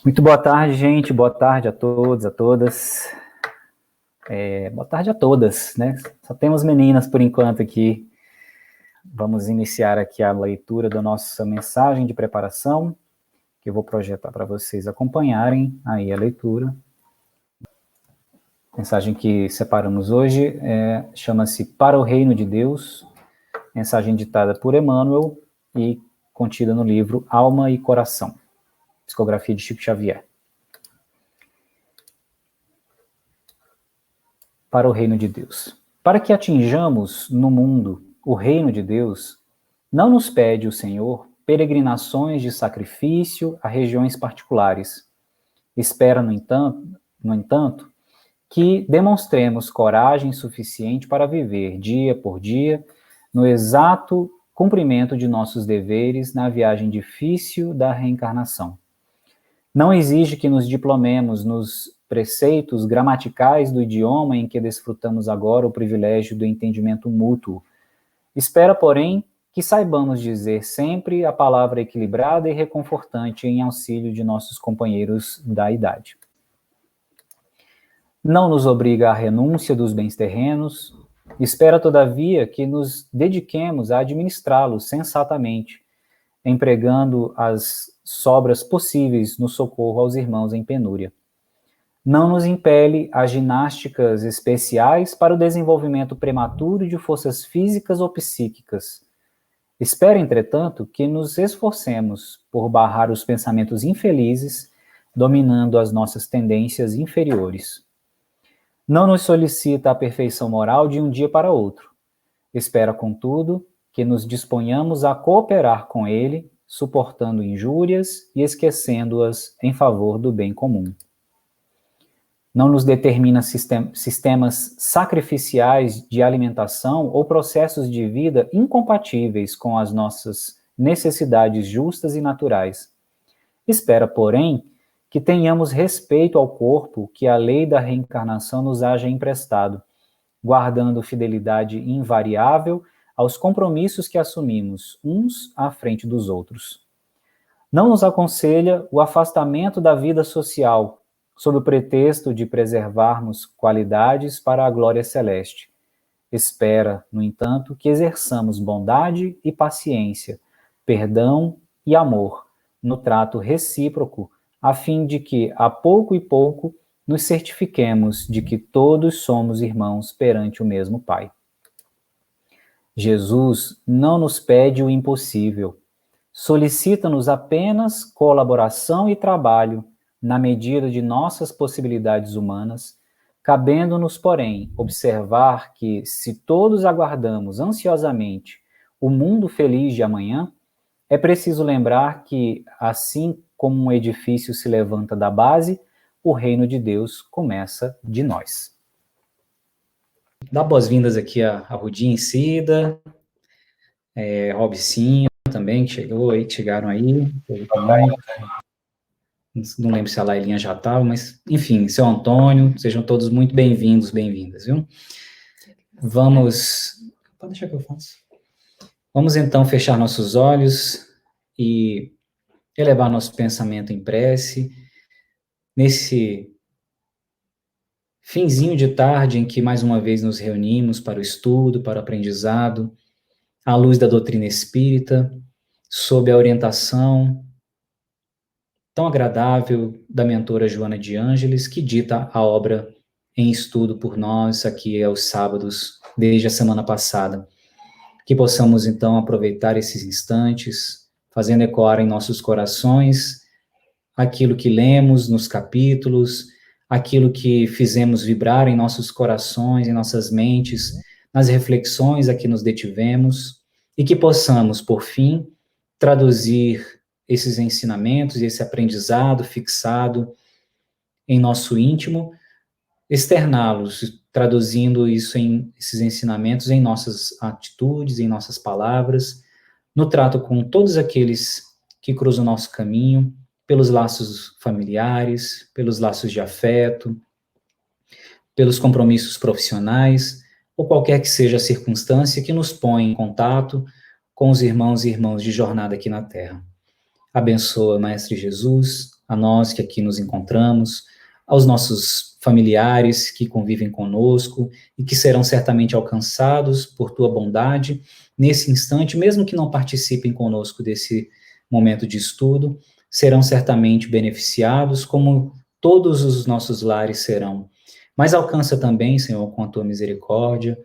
Muito boa tarde, gente. Boa tarde a todos, a todas. Boa tarde a todas, né? Só temos meninas por enquanto aqui. Vamos iniciar aqui a leitura da nossa mensagem de preparação, que eu vou projetar para vocês acompanharem aí a leitura. A mensagem que separamos hoje chama-se Para o Reino de Deus, mensagem ditada por Emmanuel e contida no livro Alma e Coração, psicografia de Chico Xavier. Para o reino de Deus. Para que atinjamos no mundo o reino de Deus, não nos pede o Senhor peregrinações de sacrifício a regiões particulares. Espera, no entanto, que demonstremos coragem suficiente para viver dia por dia no exato cumprimento de nossos deveres na viagem difícil da reencarnação. Não exige que nos diplomemos nos preceitos gramaticais do idioma em que desfrutamos agora o privilégio do entendimento mútuo. Espera, porém, que saibamos dizer sempre a palavra equilibrada e reconfortante em auxílio de nossos companheiros da idade. Não nos obriga à renúncia dos bens terrenos, espera, todavia, que nos dediquemos a administrá-los sensatamente, empregando as sobras possíveis no socorro aos irmãos em penúria. Não nos impele a ginásticas especiais para o desenvolvimento prematuro de forças físicas ou psíquicas. Espera, entretanto, que nos esforcemos por barrar os pensamentos infelizes, dominando as nossas tendências inferiores. Não nos solicita a perfeição moral de um dia para outro. Espera, contudo, que nos disponhamos a cooperar com ele, suportando injúrias e esquecendo-as em favor do bem comum. Não nos determina sistemas sacrificiais de alimentação ou processos de vida incompatíveis com as nossas necessidades justas e naturais. Espera, porém, que tenhamos respeito ao corpo que a lei da reencarnação nos haja emprestado, guardando fidelidade invariável aos compromissos que assumimos uns à frente dos outros. Não nos aconselha o afastamento da vida social, sob o pretexto de preservarmos qualidades para a glória celeste. Espera, no entanto, que exerçamos bondade e paciência, perdão e amor, no trato recíproco, a fim de que, a pouco e pouco, nos certifiquemos de que todos somos irmãos perante o mesmo Pai. Jesus não nos pede o impossível, solicita-nos apenas colaboração e trabalho, na medida de nossas possibilidades humanas, cabendo-nos, porém, observar que, se todos aguardamos ansiosamente o mundo feliz de amanhã, é preciso lembrar que, assim como um edifício se levanta da base, o reino de Deus começa de nós. Dá boas-vindas aqui a Rudinha Cida, Robicinho também, que chegaram aí. Não lembro se a Lailinha já estava, mas, enfim, seu Antônio, sejam todos muito bem-vindos, bem-vindas, viu? Pode deixar que eu faço. Vamos, então, fechar nossos olhos e elevar nosso pensamento em prece, nesse finzinho de tarde em que, mais uma vez, nos reunimos para o estudo, para o aprendizado, à luz da doutrina espírita, sob a orientação tão agradável da mentora Joana de Ângeles, que dita a obra em estudo por nós aqui aos sábados, desde a semana passada. Que possamos, então, aproveitar esses instantes, fazendo ecoar em nossos corações aquilo que lemos nos capítulos, aquilo que fizemos vibrar em nossos corações, em nossas mentes, nas reflexões a que nos detivemos, e que possamos, por fim, traduzir esses ensinamentos, esse aprendizado fixado em nosso íntimo, externá-los, traduzindo esses ensinamentos em nossas atitudes, em nossas palavras, no trato com todos aqueles que cruzam o nosso caminho, pelos laços familiares, pelos laços de afeto, pelos compromissos profissionais, ou qualquer que seja a circunstância que nos põe em contato com os irmãos e irmãs de jornada aqui na Terra. Abençoa, Mestre Jesus, a nós que aqui nos encontramos, aos nossos familiares que convivem conosco e que serão certamente alcançados por tua bondade nesse instante, mesmo que não participem conosco desse momento de estudo, serão certamente beneficiados, como todos os nossos lares serão. Mas alcança também, Senhor, com a tua misericórdia,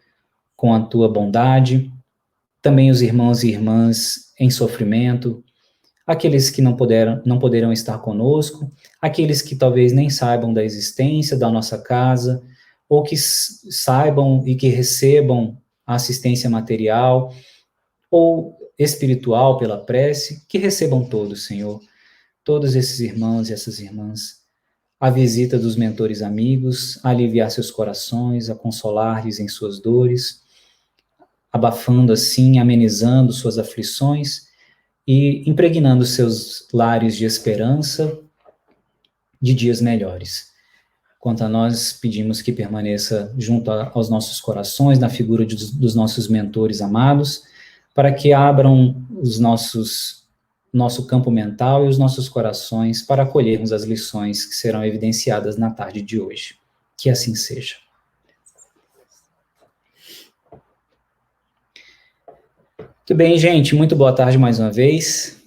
com a tua bondade, também os irmãos e irmãs em sofrimento, aqueles que não poderão estar conosco, aqueles que talvez nem saibam da existência da nossa casa, ou que saibam e que recebam a assistência material ou espiritual pela prece, que recebam todos, Senhor, todos esses irmãos e essas irmãs, a visita dos mentores amigos, a aliviar seus corações, a consolar-lhes em suas dores, abafando assim, amenizando suas aflições e impregnando seus lares de esperança de dias melhores. Quanto a nós, pedimos que permaneça junto aos nossos corações, na figura dos nossos mentores amados, para que abram nosso campo mental e os nossos corações para acolhermos as lições que serão evidenciadas na tarde de hoje. Que assim seja. Muito bem, gente, muito boa tarde mais uma vez.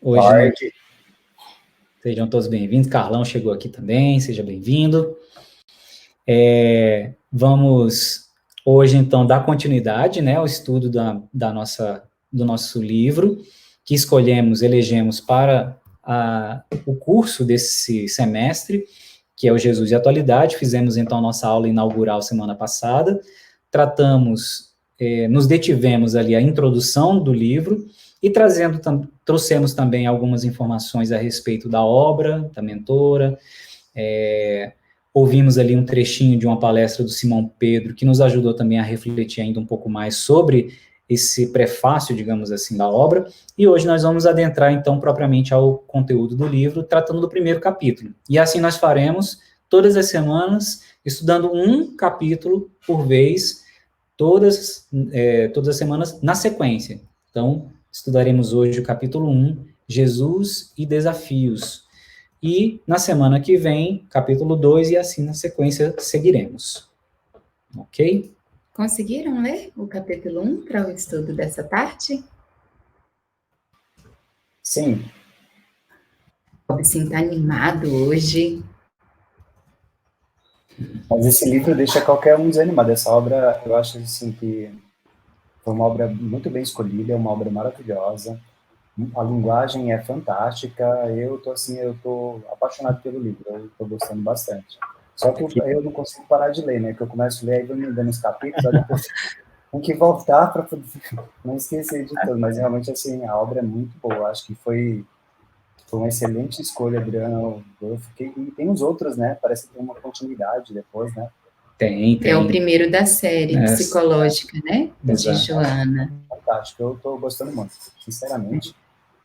Hoje, boa tarde. Sejam todos bem-vindos. Carlão chegou aqui também, seja bem-vindo. Vamos hoje, então, dar continuidade, né, ao estudo do nosso livro, que elegemos para o curso desse semestre, que é o Jesus e a Atualidade. Fizemos, então, nossa aula inaugural semana passada, nos detivemos ali a introdução do livro, e trouxemos também algumas informações a respeito da obra, da mentora, ouvimos ali um trechinho de uma palestra do Simão Pedro, que nos ajudou também a refletir ainda um pouco mais sobre esse prefácio, digamos assim, da obra, e hoje nós vamos adentrar, então, propriamente ao conteúdo do livro, tratando do primeiro capítulo. E assim nós faremos todas as semanas, estudando um capítulo por vez, todas as semanas na sequência. Então, estudaremos hoje o capítulo 1, Jesus e Desafios. E na semana que vem, capítulo 2, e assim na sequência seguiremos. Ok? Conseguiram ler o capítulo 1 para o estudo dessa parte? Sim. O Robson está animado hoje. Mas esse livro deixa qualquer um desanimado. Essa obra, eu acho assim que foi uma obra muito bem escolhida, é uma obra maravilhosa. A linguagem é fantástica. Eu tô apaixonado pelo livro. Eu tô gostando bastante. Só que eu não consigo parar de ler, né? Que eu começo a ler e vou me dando os capítulos, aí depois tenho que voltar para poder não esquecer de tudo. Mas realmente assim a obra é muito boa. Acho que foi uma excelente escolha, Adriano. E tem os outros, né? Parece que tem uma continuidade depois, né? Tem. É o primeiro da série psicológica, né? De Joana. Fantástico, eu estou gostando muito, sinceramente,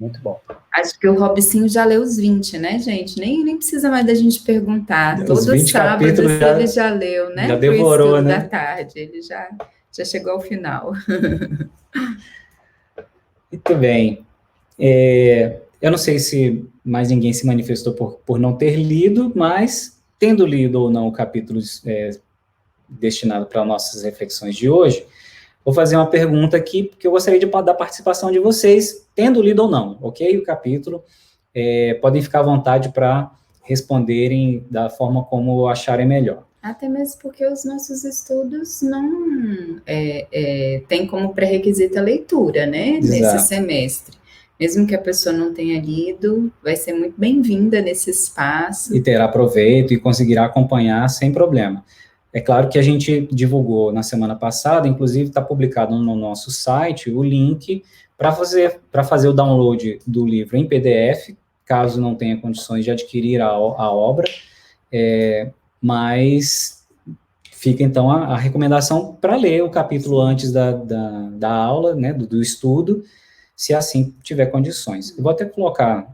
muito bom. Acho que o Robson já leu os 20, né, gente? Nem precisa mais da gente perguntar. Todo sábado ele já leu, né? Já devorou, né? Da tarde, ele já chegou ao final. Muito bem. Eu não sei se mais ninguém se manifestou por não ter lido, mas tendo lido ou não o capítulo destinado para nossas reflexões de hoje, vou fazer uma pergunta aqui, porque eu gostaria da participação de vocês, tendo lido ou não, ok? O capítulo, podem ficar à vontade para responderem da forma como acharem melhor. Até mesmo porque os nossos estudos não têm como pré-requisito a leitura, né? Exato. Nesse semestre. Mesmo que a pessoa não tenha lido, vai ser muito bem-vinda nesse espaço. E terá proveito e conseguirá acompanhar sem problema. É claro que a gente divulgou na semana passada, inclusive está publicado no nosso site o link para fazer o download do livro em PDF, caso não tenha condições de adquirir a obra, mas fica então a recomendação para ler o capítulo antes da aula, né, do estudo, se assim tiver condições. Eu vou até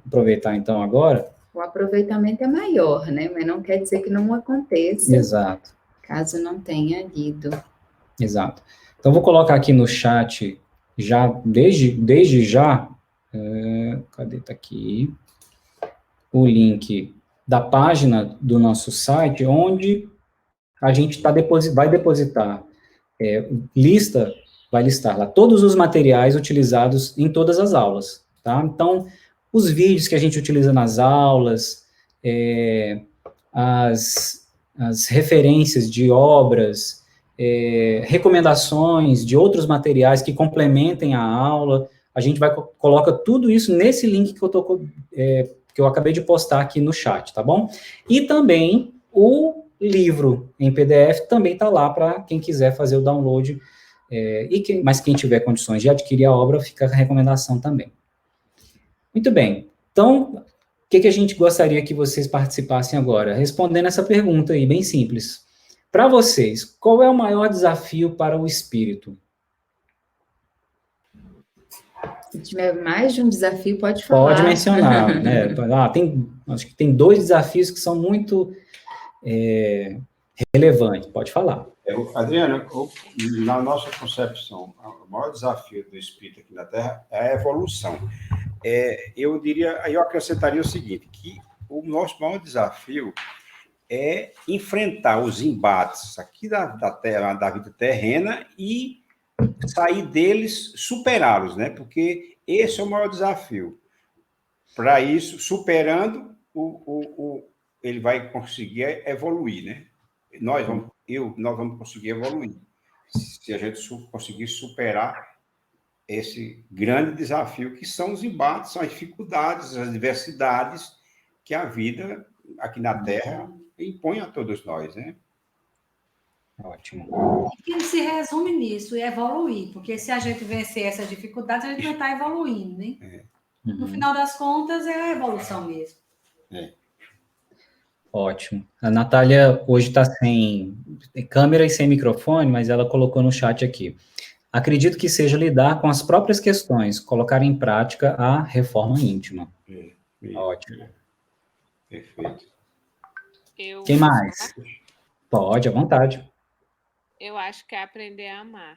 aproveitar então agora. O aproveitamento é maior, né, mas não quer dizer que não aconteça. Exato. Caso não tenha lido. Exato. Então, vou colocar aqui no chat, já desde já, cadê? Tá aqui. o link da página do nosso site, onde a gente vai depositar vai listar lá todos os materiais utilizados em todas as aulas, tá? Então, os vídeos que a gente utiliza nas aulas, as referências de obras, recomendações de outros materiais que complementem a aula, a gente coloca tudo isso nesse link que eu acabei de postar aqui no chat, tá bom? E também o livro em PDF também está lá para quem quiser fazer o download, mas quem tiver condições de adquirir a obra, fica a recomendação também. Muito bem, então, o que a gente gostaria que vocês participassem agora? Respondendo essa pergunta aí, bem simples. Para vocês, qual é o maior desafio para o espírito? Se tiver mais de um desafio, pode falar. Pode mencionar, né? Acho que tem 2 desafios que são muito relevantes, pode falar. Adriana, na nossa concepção, o maior desafio do espírito aqui na Terra é a evolução. Eu acrescentaria o seguinte, que o nosso maior desafio é enfrentar os embates aqui da terra, da vida terrena e sair deles, superá-los, né? Porque esse é o maior desafio. Para isso, superando, ele vai conseguir evoluir, né? Nós vamos conseguir evoluir se a gente conseguir superar esse grande desafio que são os embates, são as dificuldades, as adversidades que a vida aqui na Terra impõe a todos nós, né? Ótimo. E se resume nisso, evoluir, porque se a gente vencer essas dificuldades, a gente vai estar evoluindo, né? No final das contas, é a evolução mesmo. Ótimo. A Natália hoje está sem câmera e sem microfone, mas ela colocou no chat aqui. Acredito que seja lidar com as próprias questões, colocar em prática a reforma íntima. Ótimo. Perfeito. Quem mais? Pode, à vontade. Eu acho que é aprender a amar.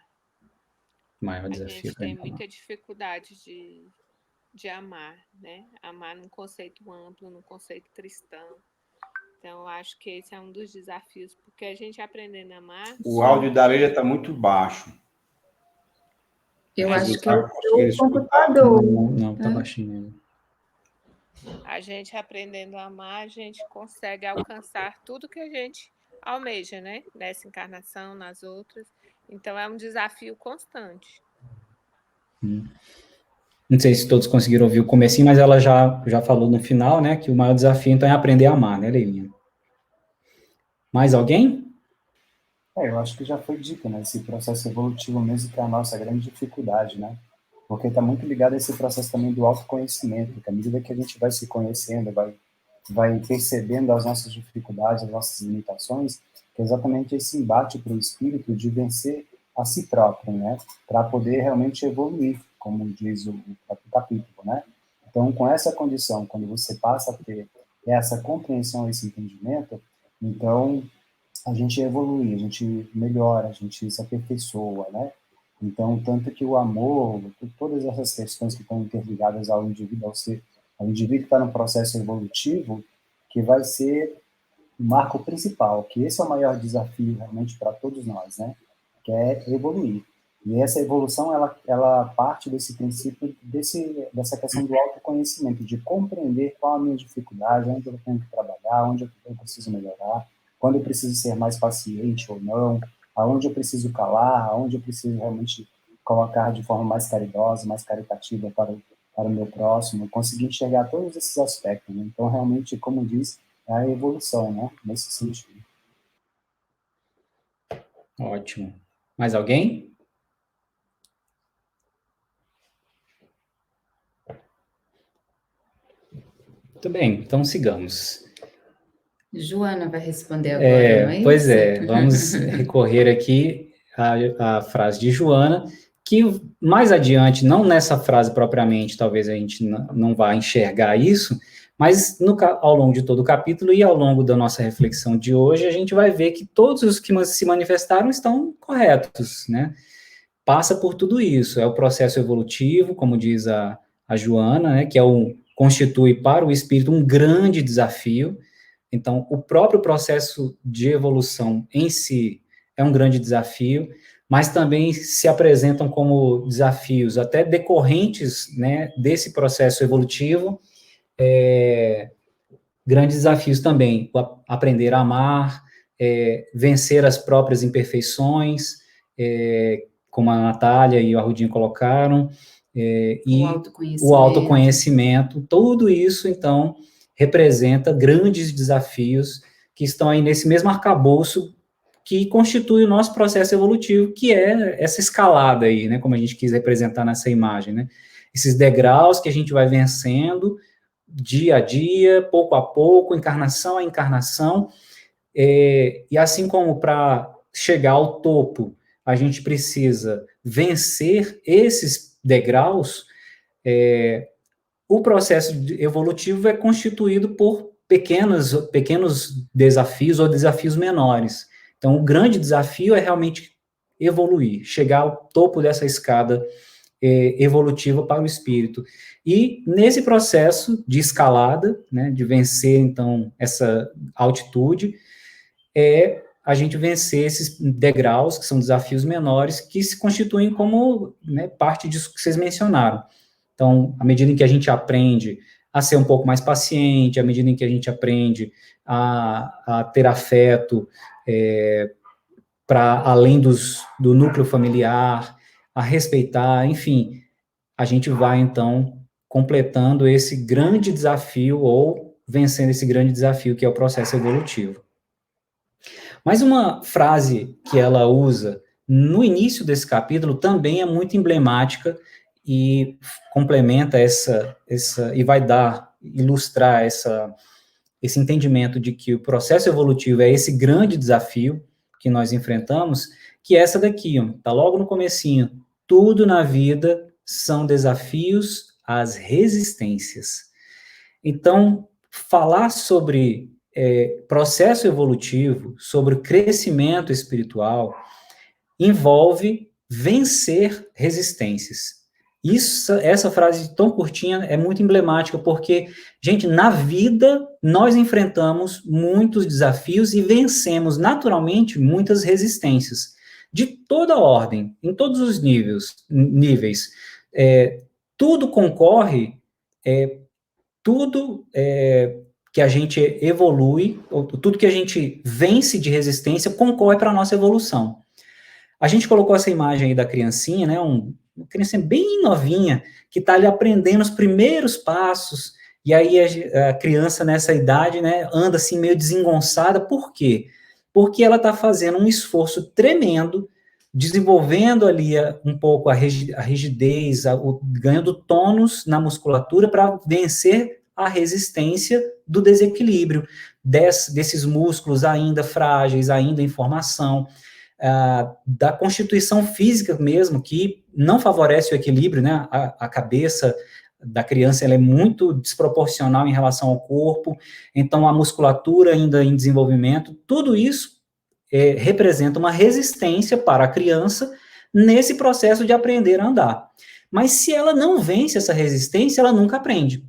Maior desafio. A gente tem muita dificuldade de amar, né? Amar num conceito amplo, num conceito cristão. Então, eu acho que esse é um dos desafios, porque a gente aprendendo a amar... O áudio da Leila está muito baixo. Eu acho que é o computador. Não, está baixinho. A gente aprendendo a amar, a gente consegue alcançar tudo que a gente almeja, né? Nessa encarnação, nas outras. Então, é um desafio constante. Não sei se todos conseguiram ouvir o comecinho, mas ela já falou no final, né, que o maior desafio, então, é aprender a amar, né, Leilinha? Mais alguém? Eu acho que já foi dito, né, esse processo evolutivo mesmo, que é a nossa grande dificuldade, né, porque está muito ligado a esse processo também do autoconhecimento, que à medida que a gente vai se conhecendo, vai percebendo as nossas dificuldades, as nossas limitações, que é exatamente esse embate para o espírito de vencer a si próprio, né, para poder realmente evoluir, como diz o próprio capítulo, né. Então, com essa condição, quando você passa a ter essa compreensão, esse entendimento, então a gente evolui, a gente melhora, a gente se aperfeiçoa, né. Então, tanto que o amor, todas essas questões que estão interligadas ao indivíduo, ao indivíduo que está no processo evolutivo, que vai ser o marco principal, que esse é o maior desafio realmente para todos nós, né, que é evoluir. E essa evolução, ela parte desse princípio, dessa questão do autoconhecimento, de compreender qual a minha dificuldade, onde eu tenho que trabalhar, onde eu preciso melhorar, quando eu preciso ser mais paciente ou não, aonde eu preciso calar, aonde eu preciso realmente colocar de forma mais caridosa, mais caritativa para o meu próximo, conseguir enxergar todos esses aspectos, né? Então, realmente, como diz, é a evolução, né, nesse sentido. Ótimo. Mais alguém? Muito bem, então sigamos. Joana vai responder agora, não é pois isso? Vamos recorrer aqui à frase de Joana, que mais adiante, não nessa frase propriamente, talvez a gente não vá enxergar isso, mas ao longo de todo o capítulo e ao longo da nossa reflexão de hoje, a gente vai ver que todos os que se manifestaram estão corretos, né? Passa por tudo isso, é o processo evolutivo, como diz a Joana, né, que é constitui para o espírito um grande desafio. Então, o próprio processo de evolução em si é um grande desafio, mas também se apresentam como desafios até decorrentes, né, desse processo evolutivo, grandes desafios também, aprender a amar, vencer as próprias imperfeições, como a Natália e o Arrudinho colocaram, e o autoconhecimento, tudo isso, então, representa grandes desafios que estão aí nesse mesmo arcabouço que constitui o nosso processo evolutivo, que é essa escalada aí, né, como a gente quis representar nessa imagem, né, esses degraus que a gente vai vencendo dia a dia, pouco a pouco, encarnação a encarnação, e assim como para chegar ao topo, a gente precisa vencer esses degraus, o processo evolutivo é constituído por pequenos desafios ou desafios menores. Então, o grande desafio é realmente evoluir, chegar ao topo dessa escada evolutiva para o espírito. E nesse processo de escalada, né, de vencer, então, essa altitude, a gente vencer esses degraus, que são desafios menores, que se constituem como, né, parte disso que vocês mencionaram. Então, à medida em que a gente aprende a ser um pouco mais paciente, à medida em que a gente aprende a ter afeto para além do núcleo familiar, a respeitar, enfim, a gente vai, então, completando esse grande desafio ou vencendo esse grande desafio que é o processo evolutivo. Mas uma frase que ela usa no início desse capítulo também é muito emblemática e complementa e vai ilustrar esse entendimento de que o processo evolutivo é esse grande desafio que nós enfrentamos, que é essa daqui, ó, tá logo no comecinho. Tudo na vida são desafios às resistências. Então, falar sobre processo evolutivo, sobre crescimento espiritual, envolve vencer resistências. Essa frase tão curtinha é muito emblemática, porque, gente, na vida nós enfrentamos muitos desafios e vencemos naturalmente muitas resistências, de toda ordem, em todos os níveis. Tudo concorre, tudo que a gente evolui, tudo que a gente vence de resistência concorre para a nossa evolução. A gente colocou essa imagem aí da criancinha, né, uma criancinha bem novinha, que está ali aprendendo os primeiros passos, e aí a criança nessa idade, né, anda assim meio desengonçada. Por quê? Porque ela está fazendo um esforço tremendo, desenvolvendo ali um pouco a rigidez, ganhando tônus na musculatura para vencer a resistência do desequilíbrio desses músculos ainda frágeis, ainda em formação, da constituição física mesmo, que não favorece o equilíbrio, né? A cabeça da criança ela é muito desproporcional em relação ao corpo, então a musculatura ainda em desenvolvimento, tudo isso representa uma resistência para a criança nesse processo de aprender a andar. Mas se ela não vence essa resistência, ela nunca aprende.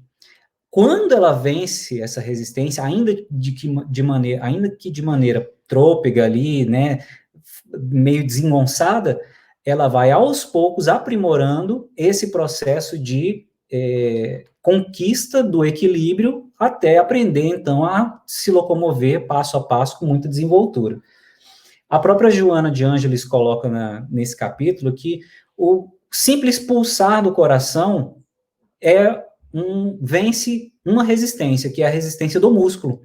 Quando ela vence essa resistência, ainda que de maneira trôpega ali, né, meio desengonçada, ela vai aos poucos aprimorando esse processo de conquista do equilíbrio até aprender, então, a se locomover passo a passo com muita desenvoltura. A própria Joana de Ângeles coloca nesse capítulo que o simples pulsar do coração vence uma resistência, que é a resistência do músculo.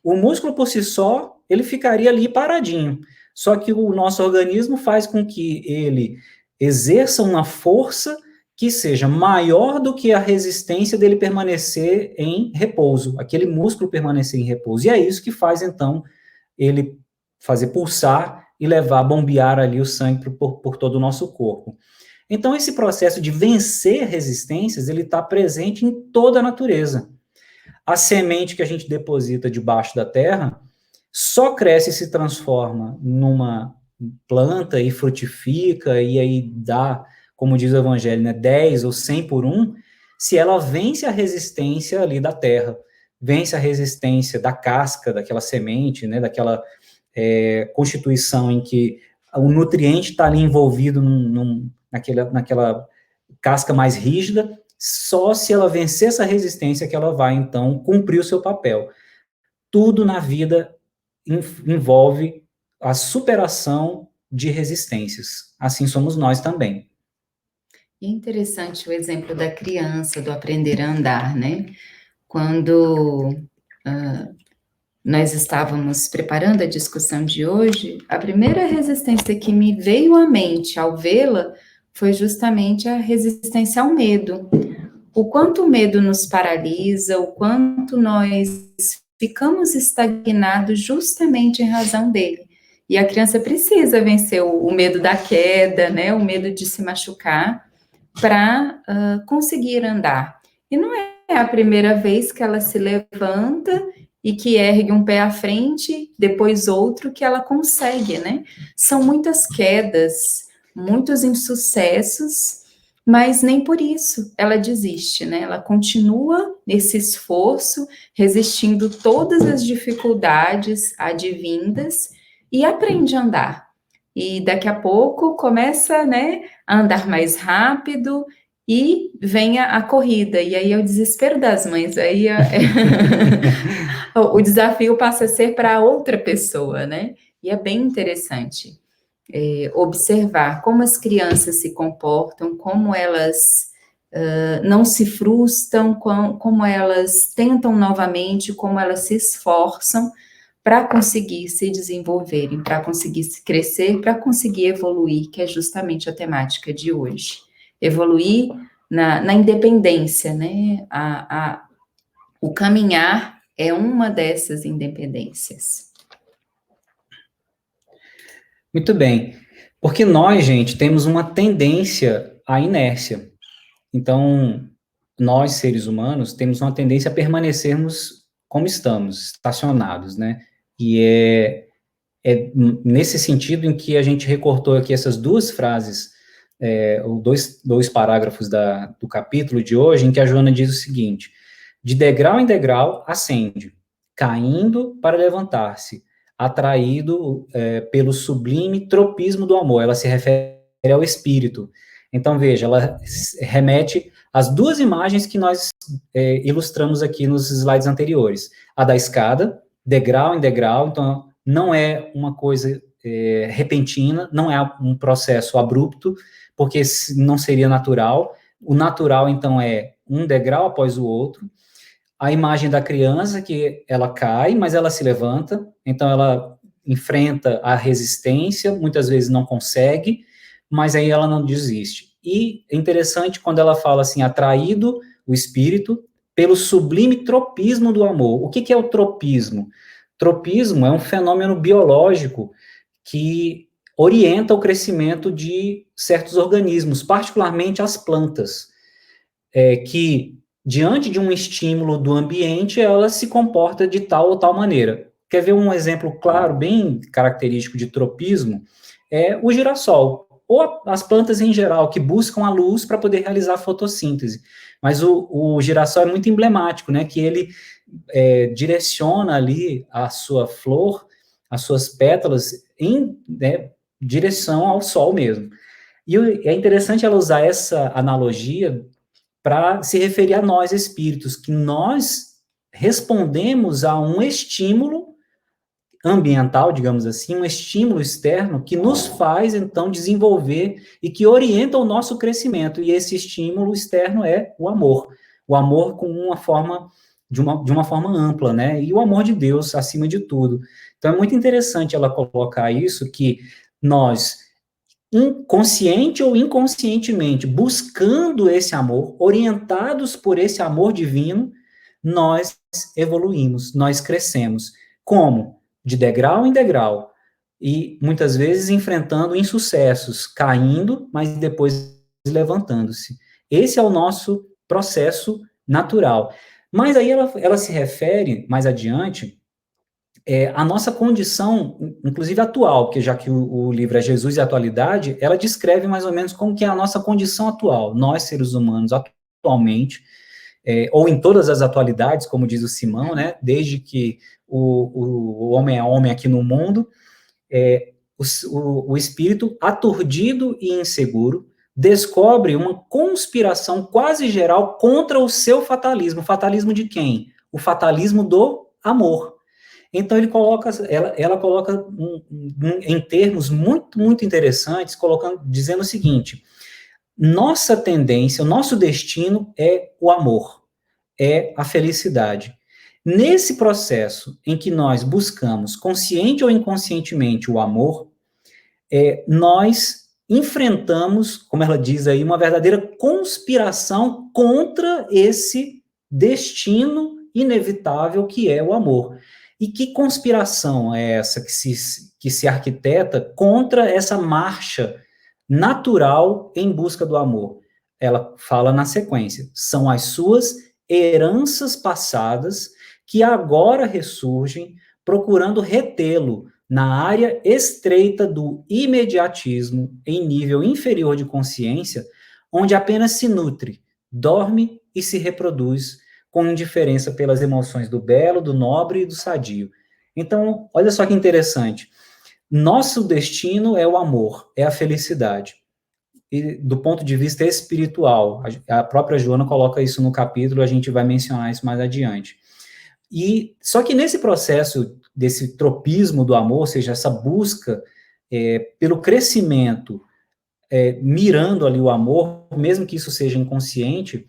O músculo por si só, ele ficaria ali paradinho, só que o nosso organismo faz com que ele exerça uma força que seja maior do que a resistência dele permanecer em repouso, aquele músculo permanecer em repouso, e é isso que faz, então, ele fazer pulsar e bombear ali o sangue por todo o nosso corpo. Então, esse processo de vencer resistências, ele está presente em toda a natureza. A semente que a gente deposita debaixo da terra só cresce e se transforma numa planta e frutifica, e aí dá, como diz o Evangelho, né, 10 ou 100 por 1, se ela vence a resistência ali da terra, vence a resistência da casca, daquela semente, né, daquela constituição em que o nutriente está ali envolvido naquela casca mais rígida. Só se ela vencer essa resistência que ela vai, então, cumprir o seu papel. Tudo na vida envolve a superação de resistências. Assim somos nós também. É interessante o exemplo da criança, do aprender a andar, né? Quando nós estávamos preparando a discussão de hoje, a primeira resistência que me veio à mente ao vê-la foi justamente a resistência ao medo. O quanto o medo nos paralisa, o quanto nós ficamos estagnados justamente em razão dele. E a criança precisa vencer o medo da queda, né, o medo de se machucar, para conseguir andar. E não é a primeira vez que ela se levanta e que ergue um pé à frente, depois outro, que ela consegue, né? São muitas quedas, muitos insucessos, mas nem por isso ela desiste, né? Ela continua nesse esforço, resistindo todas as dificuldades advindas e aprende a andar. E daqui a pouco começa, né, a andar mais rápido e vem a corrida. E aí é o desespero das mães, aí o desafio passa a ser para outra pessoa, né? E é bem interessante observar como as crianças se comportam, como elas não se frustram, como elas tentam novamente, como elas se esforçam para conseguir se desenvolverem, para conseguir se crescer, para conseguir evoluir, que é justamente a temática de hoje. Evoluir na independência, né? O caminhar é uma dessas independências. Muito bem. Porque nós, gente, temos uma tendência à inércia. Então, nós, seres humanos, temos uma tendência a permanecermos como estamos, estacionados, né? E é nesse sentido em que a gente recortou aqui essas duas frases, dois parágrafos do capítulo de hoje, em que a Joana diz o seguinte: de degrau em degrau ascende, caindo para levantar-se, atraído pelo sublime tropismo do amor. Ela se refere ao espírito. Então, veja, ela remete às duas imagens que nós ilustramos aqui nos slides anteriores. A da escada, degrau em degrau, então não é uma coisa repentina, não é um processo abrupto, porque não seria natural. O natural, então, é um degrau após o outro. A imagem da criança, que ela cai, mas ela se levanta, então ela enfrenta a resistência, muitas vezes não consegue, mas aí ela não desiste. E é interessante quando ela fala assim, atraído o espírito pelo sublime tropismo do amor. O que é o tropismo? Tropismo é um fenômeno biológico que orienta o crescimento de certos organismos, particularmente as plantas, que diante de um estímulo do ambiente, ela se comporta de tal ou tal maneira. Quer ver um exemplo claro, bem característico de tropismo? É o girassol, ou as plantas em geral, que buscam a luz para poder realizar a fotossíntese. Mas o girassol é muito emblemático, né, que ele direciona ali a sua flor, as suas pétalas, em direção ao sol mesmo. E é interessante ela usar essa analogia para se referir a nós, espíritos, que nós respondemos a um estímulo ambiental, digamos assim, um estímulo externo que nos faz, então, desenvolver e que orienta o nosso crescimento, e esse estímulo externo é o amor com uma forma, de uma forma ampla, né, e o amor de Deus acima de tudo. Então, é muito interessante ela colocar isso, que nós, consciente ou inconscientemente, buscando esse amor, orientados por esse amor divino, nós evoluímos, nós crescemos. Como? De degrau em degrau, e muitas vezes enfrentando insucessos, caindo, mas depois levantando-se. Esse é o nosso processo natural. Mas aí ela se refere, mais adiante, a nossa condição, inclusive atual, porque já que o livro é Jesus e a Atualidade, ela descreve mais ou menos como que é a nossa condição atual, nós seres humanos atualmente, ou em todas as atualidades, como diz o Simão, né, desde que o homem é homem aqui no mundo, o espírito, aturdido e inseguro, descobre uma conspiração quase geral contra o seu fatalismo. O fatalismo de quem? O fatalismo do amor. Então ela coloca em termos muito, muito interessantes, dizendo o seguinte: nossa tendência, o nosso destino é o amor, é a felicidade. Nesse processo em que nós buscamos, consciente ou inconscientemente, o amor, nós enfrentamos, como ela diz aí, uma verdadeira conspiração contra esse destino inevitável que é o amor. E que conspiração é essa que se arquiteta contra essa marcha natural em busca do amor? Ela fala na sequência: são as suas heranças passadas que agora ressurgem, procurando retê-lo na área estreita do imediatismo em nível inferior de consciência, onde apenas se nutre, dorme e se reproduz com indiferença pelas emoções do belo, do nobre e do sadio. Então, olha só que interessante. Nosso destino é o amor, é a felicidade. E do ponto de vista espiritual, a própria Joana coloca isso no capítulo, a gente vai mencionar isso mais adiante. E só que nesse processo desse tropismo do amor, ou seja, essa busca pelo crescimento, mirando ali o amor, mesmo que isso seja inconsciente,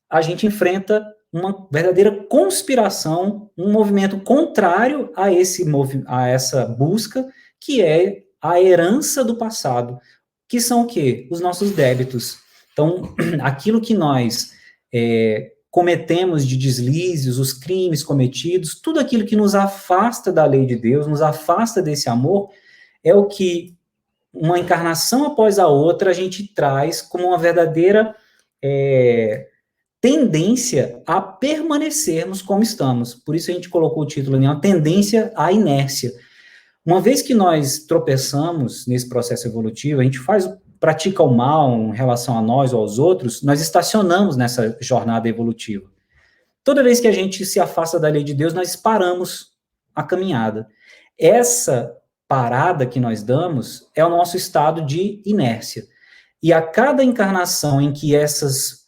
a gente enfrenta uma verdadeira conspiração, um movimento contrário a essa busca, que é a herança do passado, que são o quê? Os nossos débitos. Então, aquilo que nós cometemos de deslizes, os crimes cometidos, tudo aquilo que nos afasta da lei de Deus, nos afasta desse amor, é o que uma encarnação após a outra a gente traz como uma verdadeira tendência a permanecermos como estamos. Por isso a gente colocou o título ali, uma tendência à inércia. Uma vez que nós tropeçamos nesse processo evolutivo, a gente pratica o mal em relação a nós ou aos outros, nós estacionamos nessa jornada evolutiva. Toda vez que a gente se afasta da lei de Deus, nós paramos a caminhada. Essa parada que nós damos é o nosso estado de inércia. E a cada encarnação em que essas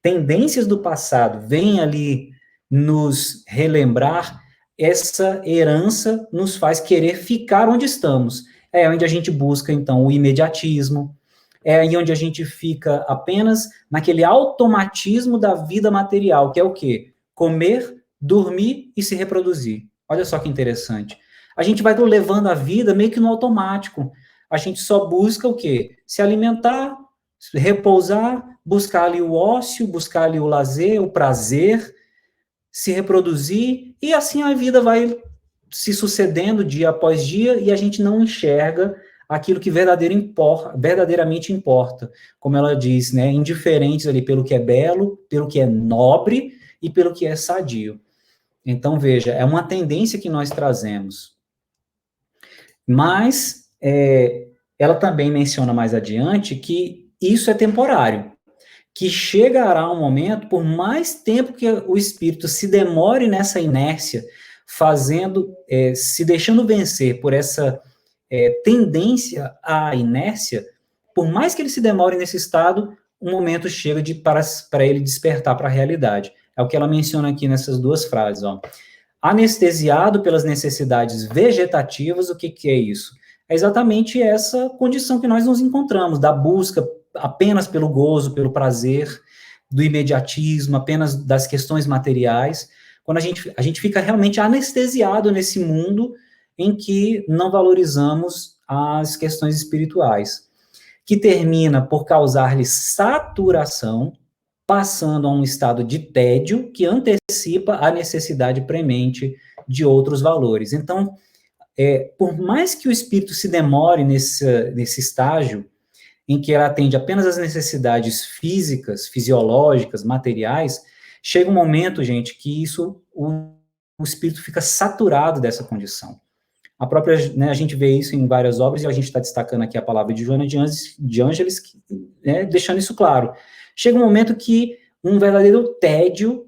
tendências do passado vêm ali nos relembrar, essa herança nos faz querer ficar onde estamos. É onde a gente busca, então, o imediatismo, é aí onde a gente fica apenas naquele automatismo da vida material, que é o quê? Comer, dormir e se reproduzir. Olha só que interessante. A gente vai levando a vida meio que no automático. A gente só busca o quê? Se alimentar, repousar, buscar ali o ócio, buscar ali o lazer, o prazer, se reproduzir, e assim a vida vai se sucedendo dia após dia, e a gente não enxerga aquilo que verdadeiramente importa, como ela diz, né, indiferentes ali pelo que é belo, pelo que é nobre e pelo que é sadio. Então, veja, é uma tendência que nós trazemos. Mas, ela também menciona mais adiante que isso é temporário, que chegará um momento, por mais tempo que o espírito se demore nessa inércia, se deixando vencer por essa tendência à inércia, por mais que ele se demore nesse estado, um momento chega para ele despertar para a realidade. É o que ela menciona aqui nessas duas frases, ó. Anestesiado pelas necessidades vegetativas, o que é isso? É exatamente essa condição que nós nos encontramos, da busca apenas pelo gozo, pelo prazer, do imediatismo, apenas das questões materiais, quando a gente fica realmente anestesiado nesse mundo em que não valorizamos as questões espirituais, que termina por causar-lhe saturação, passando a um estado de tédio que antecipa a necessidade premente de outros valores. Então, por mais que o espírito se demore nesse estágio, em que ela atende apenas às necessidades físicas, fisiológicas, materiais, chega um momento, gente, que o espírito fica saturado dessa condição. A gente vê isso em várias obras, e a gente está destacando aqui a palavra de Joana de Ângeles, né, deixando isso claro. Chega um momento que um verdadeiro tédio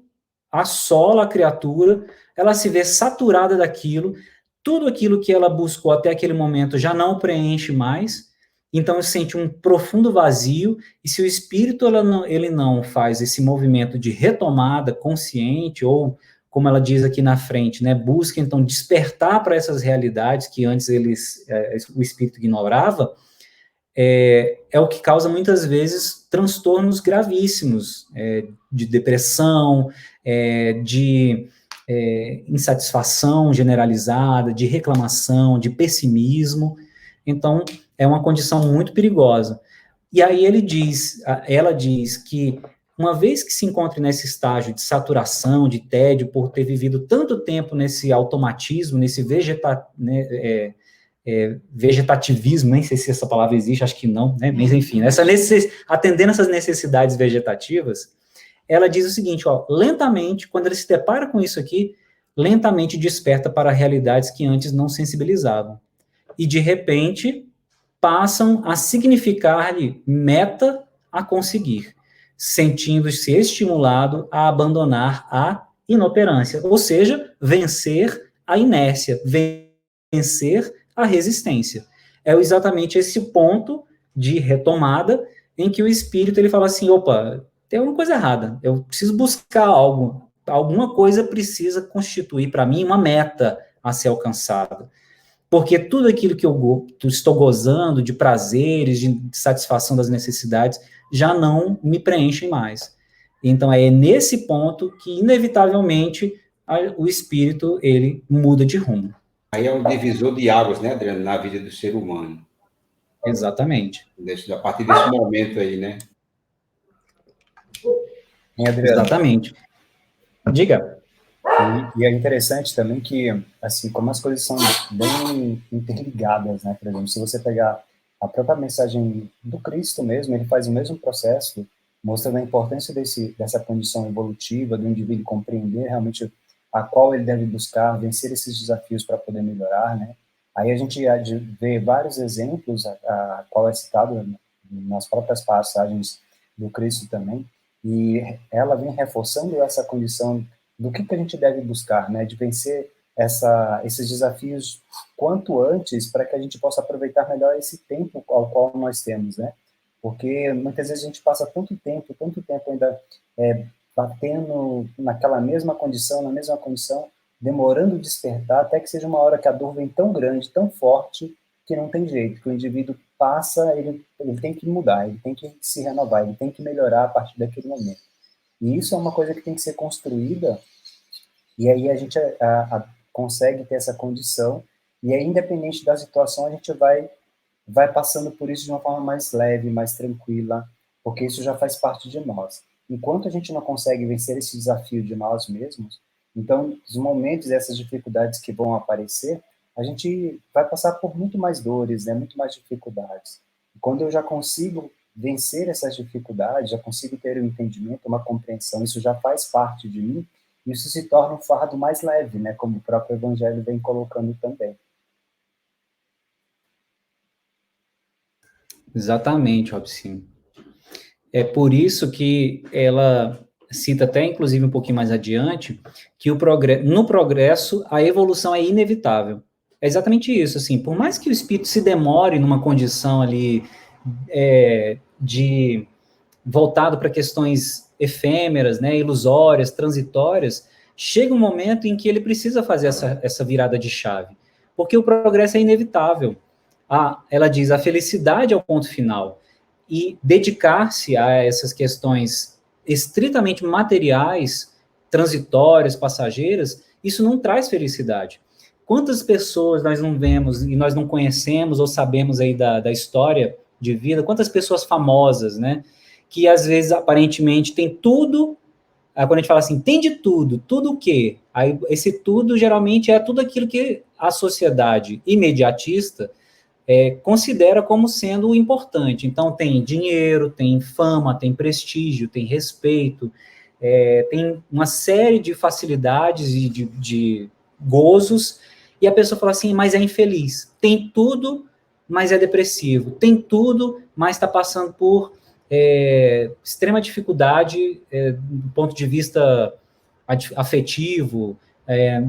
assola a criatura, ela se vê saturada daquilo, tudo aquilo que ela buscou até aquele momento já não preenche mais, então sente um profundo vazio, e se o espírito ele não faz esse movimento de retomada consciente, ou, como ela diz aqui na frente, né, busca então despertar para essas realidades que antes o espírito ignorava, é o que causa muitas vezes transtornos gravíssimos, de depressão, de insatisfação generalizada, de reclamação, de pessimismo. Então, é uma condição muito perigosa. E aí ela diz que uma vez que se encontre nesse estágio de saturação, de tédio, por ter vivido tanto tempo nesse automatismo, nesse vegetativismo, nem sei se essa palavra existe, acho que não, né? Mas enfim, atendendo essas necessidades vegetativas, ela diz o seguinte, lentamente, quando ele se depara com isso aqui, lentamente desperta para realidades que antes não sensibilizavam. E, de repente, passam a significar-lhe meta a conseguir, sentindo-se estimulado a abandonar a inoperância, ou seja, vencer a inércia, vencer a resistência. É exatamente esse ponto de retomada em que o espírito ele fala assim, opa, tem alguma coisa errada, eu preciso buscar algo, alguma coisa precisa constituir para mim uma meta a ser alcançada. Porque tudo aquilo que eu estou gozando de prazeres, de satisfação das necessidades, já não me preenchem mais. Então, é nesse ponto que, inevitavelmente, o espírito, ele muda de rumo. Aí é um divisor de águas, né, Adriano, na vida do ser humano. Exatamente. A partir desse momento aí, né? Exatamente. Diga. E é interessante também que, assim, como as coisas são bem interligadas, né? Por exemplo, se você pegar a própria mensagem do Cristo mesmo, ele faz o mesmo processo, mostrando a importância dessa condição evolutiva do indivíduo compreender realmente a qual ele deve buscar, vencer esses desafios para poder melhorar, né? Aí a gente vê vários exemplos, a qual é citado nas próprias passagens do Cristo também, e ela vem reforçando essa condição do que a gente deve buscar, né, de vencer esses desafios quanto antes, para que a gente possa aproveitar melhor esse tempo ao qual nós temos, né, porque muitas vezes a gente passa tanto tempo ainda batendo naquela mesma condição, demorando despertar, até que seja uma hora que a dor vem tão grande, tão forte, que não tem jeito, que o indivíduo passa, ele tem que mudar, ele tem que se renovar, ele tem que melhorar a partir daquele momento. E isso é uma coisa que tem que ser construída, e aí a gente consegue ter essa condição, e aí, independente da situação, a gente vai passando por isso de uma forma mais leve, mais tranquila, porque isso já faz parte de nós. Enquanto a gente não consegue vencer esse desafio de nós mesmos, então, os momentos, essas dificuldades que vão aparecer, a gente vai passar por muito mais dores, né, muito mais dificuldades. E quando eu já consigo vencer essas dificuldades, já consigo ter um entendimento, uma compreensão, isso já faz parte de mim, isso se torna um fardo mais leve, né, como o próprio Evangelho vem colocando também. Exatamente, Robson. É por isso que ela cita até, inclusive, um pouquinho mais adiante, que no progresso, a evolução é inevitável. É exatamente isso, assim, por mais que o espírito se demore numa condição ali voltado para questões efêmeras, né, ilusórias, transitórias, chega um momento em que ele precisa fazer essa virada de chave, porque o progresso é inevitável. Ela diz, a felicidade é o ponto final, e dedicar-se a essas questões estritamente materiais, transitórias, passageiras, isso não traz felicidade. Quantas pessoas nós não vemos e nós não conhecemos ou sabemos aí da história de vida, quantas pessoas famosas, né, que às vezes aparentemente tem tudo, quando a gente fala assim, tem de tudo, tudo o quê? Aí esse tudo geralmente é tudo aquilo que a sociedade imediatista considera como sendo importante. Então, tem dinheiro, tem fama, tem prestígio, tem respeito, tem uma série de facilidades e de gozos, e a pessoa fala assim, mas é infeliz. Tem tudo, mas é depressivo. Tem tudo, mas está passando por extrema dificuldade do ponto de vista afetivo,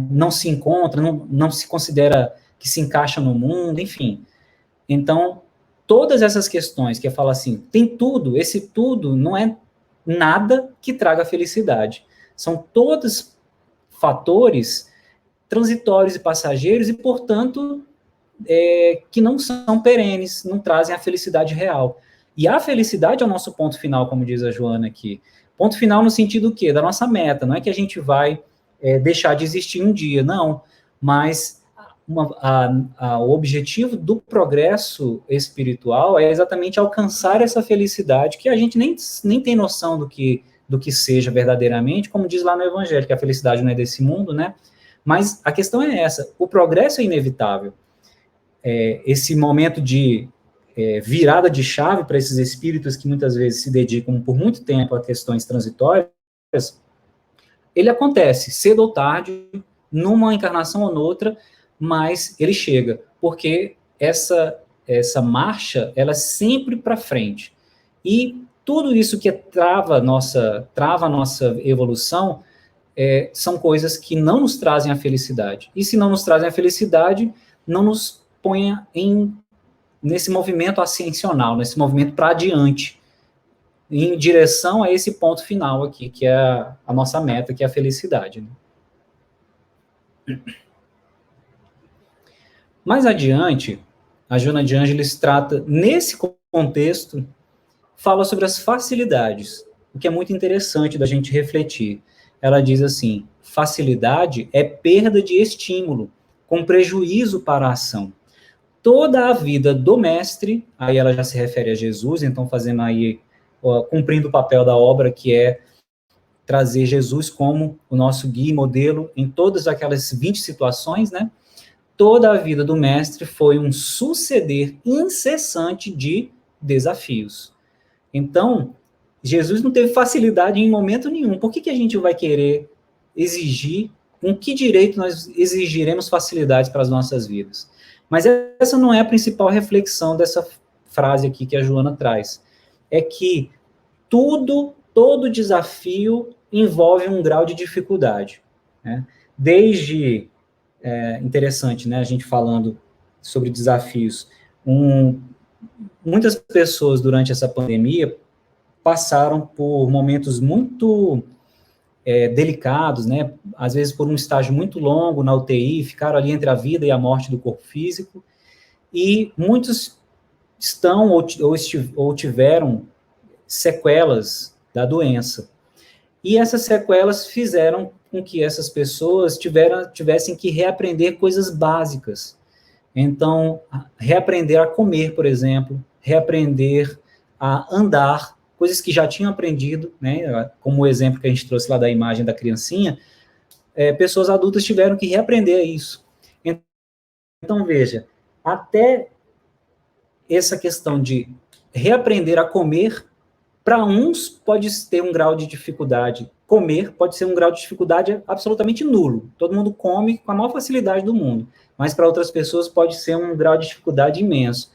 não se encontra, não se considera que se encaixa no mundo, enfim. Então, todas essas questões que fala assim, tem tudo, esse tudo não é nada que traga felicidade. São todos fatores transitórios e passageiros e, portanto, que não são perenes, não trazem a felicidade real. E a felicidade é o nosso ponto final, como diz a Joana aqui. Ponto final no sentido do quê? Da nossa meta. Não é que a gente vai deixar de existir um dia, não. Mas o objetivo do progresso espiritual é exatamente alcançar essa felicidade, que a gente nem tem noção do que seja verdadeiramente, como diz lá no Evangelho, que a felicidade não é desse mundo, né? Mas a questão é essa, o progresso é inevitável. Esse momento de virada de chave para esses espíritos que muitas vezes se dedicam por muito tempo a questões transitórias, ele acontece cedo ou tarde, numa encarnação ou noutra, mas ele chega, porque essa marcha, ela é sempre para frente. E tudo isso que trava a nossa evolução são coisas que não nos trazem a felicidade. E se não nos trazem a felicidade, não nos põe nesse movimento ascensional, nesse movimento para adiante, em direção a esse ponto final aqui, que é a nossa meta, que é a felicidade. Né? Mais adiante, a Joana de Ângeles trata, nesse contexto, fala sobre as facilidades, o que é muito interessante da gente refletir. Ela diz assim, facilidade é perda de estímulo, com prejuízo para a ação. Toda a vida do mestre, aí ela já se refere a Jesus, então fazendo aí, cumprindo o papel da obra, que é trazer Jesus como o nosso guia e modelo em todas aquelas 20 situações, né? Toda a vida do mestre foi um suceder incessante de desafios. Então, Jesus não teve facilidade em momento nenhum. Por que a gente vai querer exigir, com que direito nós exigiremos facilidades para as nossas vidas? Mas essa não é a principal reflexão dessa frase aqui que a Joana traz. É que todo desafio envolve um grau de dificuldade. Né? Desde, interessante, né, a gente falando sobre desafios, muitas pessoas durante essa pandemia passaram por momentos muito delicados, né, às vezes por um estágio muito longo na UTI, ficaram ali entre a vida e a morte do corpo físico, e muitos estão ou tiveram sequelas da doença. E essas sequelas fizeram com que essas pessoas tivessem que reaprender coisas básicas. Então, reaprender a comer, por exemplo, reaprender a andar, coisas que já tinham aprendido, né, como o exemplo que a gente trouxe lá da imagem da criancinha, pessoas adultas tiveram que reaprender isso. Então, veja, até essa questão de reaprender a comer, para uns pode ter um grau de dificuldade. Comer pode ser um grau de dificuldade absolutamente nulo. Todo mundo come com a maior facilidade do mundo. Mas para outras pessoas pode ser um grau de dificuldade imenso.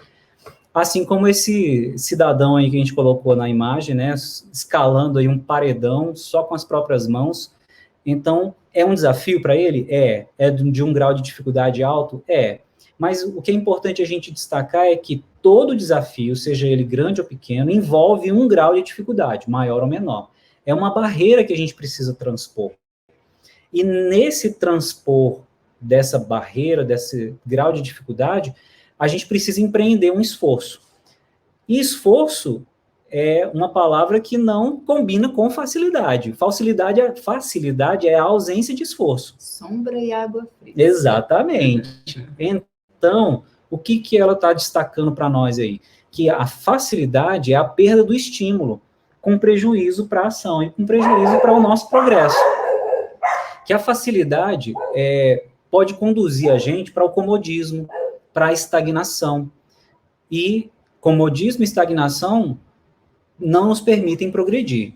Assim como esse cidadão aí que a gente colocou na imagem, né, escalando aí um paredão só com as próprias mãos. Então, é um desafio para ele? É de um grau de dificuldade alto? Mas o que é importante a gente destacar é que todo desafio, seja ele grande ou pequeno, envolve um grau de dificuldade, maior ou menor. É uma barreira que a gente precisa transpor. E nesse transpor dessa barreira, desse grau de dificuldade, a gente precisa empreender um esforço. E esforço é uma palavra que não combina com facilidade. Facilidade é a ausência de esforço. Sombra e água fria. Exatamente. Então, o que ela está destacando para nós aí? Que a facilidade é a perda do estímulo, com prejuízo para a ação e com prejuízo para o nosso progresso. Que a facilidade pode conduzir a gente para o comodismo, para a estagnação. E comodismo e estagnação não nos permitem progredir.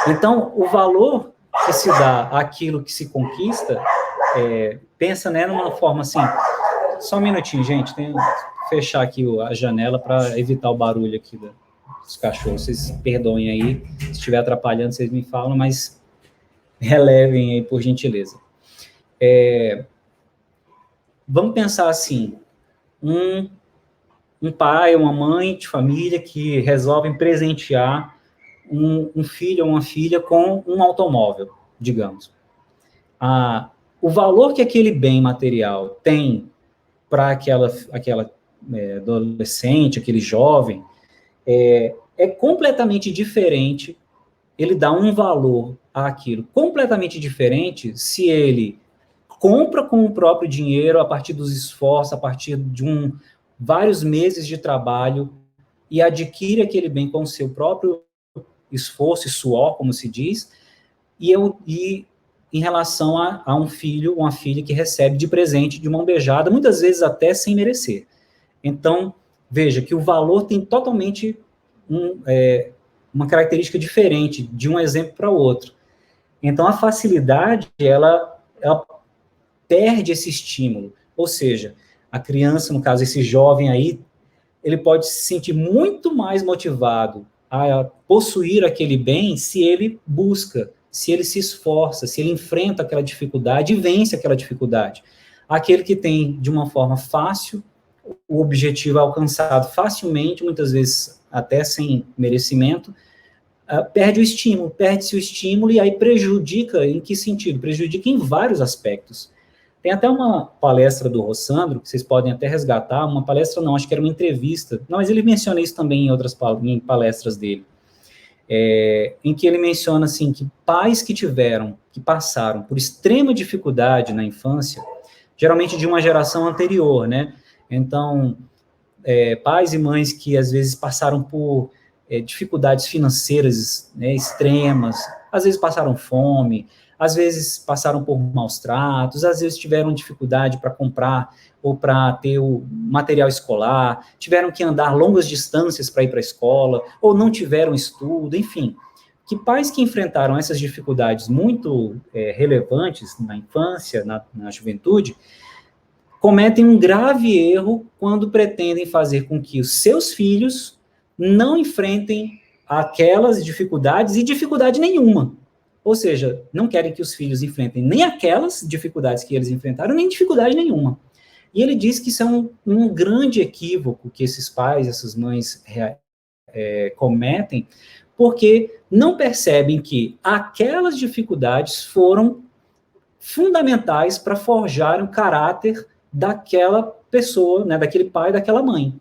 Então, o valor que se dá àquilo que se conquista, pensa, né, numa forma assim. Só um minutinho, gente, tenho que fechar aqui a janela para evitar o barulho aqui os cachorros. Vocês perdoem aí, se estiver atrapalhando, vocês me falam, mas relevem aí, por gentileza. Vamos pensar assim, um pai, uma mãe de família que resolvem presentear um filho ou uma filha com um automóvel, digamos. O valor que aquele bem material tem para aquela adolescente, aquele jovem, é completamente diferente. Ele dá um valor àquilo completamente diferente se ele compra com o próprio dinheiro, a partir dos esforços, a partir de vários meses de trabalho, e adquire aquele bem com o seu próprio esforço e suor, como se diz, e em relação a um filho, uma filha que recebe de presente, de mão beijada, muitas vezes até sem merecer. Então, veja que o valor tem totalmente uma característica diferente de um exemplo para o outro. Então, a facilidade, ela perde esse estímulo, ou seja, a criança, no caso, esse jovem aí, ele pode se sentir muito mais motivado a possuir aquele bem se ele busca, se ele se esforça, se ele enfrenta aquela dificuldade e vence aquela dificuldade. Aquele que tem, de uma forma fácil, o objetivo é alcançado facilmente, muitas vezes até sem merecimento, perde-se o estímulo e aí prejudica, em que sentido? Prejudica em vários aspectos. Tem até uma palestra do Rossandro, que vocês podem até resgatar, uma palestra não, acho que era uma entrevista, não, mas ele menciona isso também em palestras dele, em que ele menciona, assim, que pais que passaram por extrema dificuldade na infância, geralmente de uma geração anterior, né, então, pais e mães que às vezes passaram por dificuldades financeiras, né, extremas, às vezes passaram fome, às vezes passaram por maus tratos, às vezes tiveram dificuldade para comprar ou para ter o material escolar, tiveram que andar longas distâncias para ir para a escola, ou não tiveram estudo, enfim. Que pais que enfrentaram essas dificuldades muito relevantes na infância, na juventude, cometem um grave erro quando pretendem fazer com que os seus filhos não enfrentem aquelas dificuldades e dificuldade nenhuma. Ou seja, não querem que os filhos enfrentem nem aquelas dificuldades que eles enfrentaram, nem dificuldade nenhuma. E ele diz que isso é um grande equívoco que esses pais, essas mães cometem, porque não percebem que aquelas dificuldades foram fundamentais para forjar o caráter daquela pessoa, né, daquele pai, daquela mãe.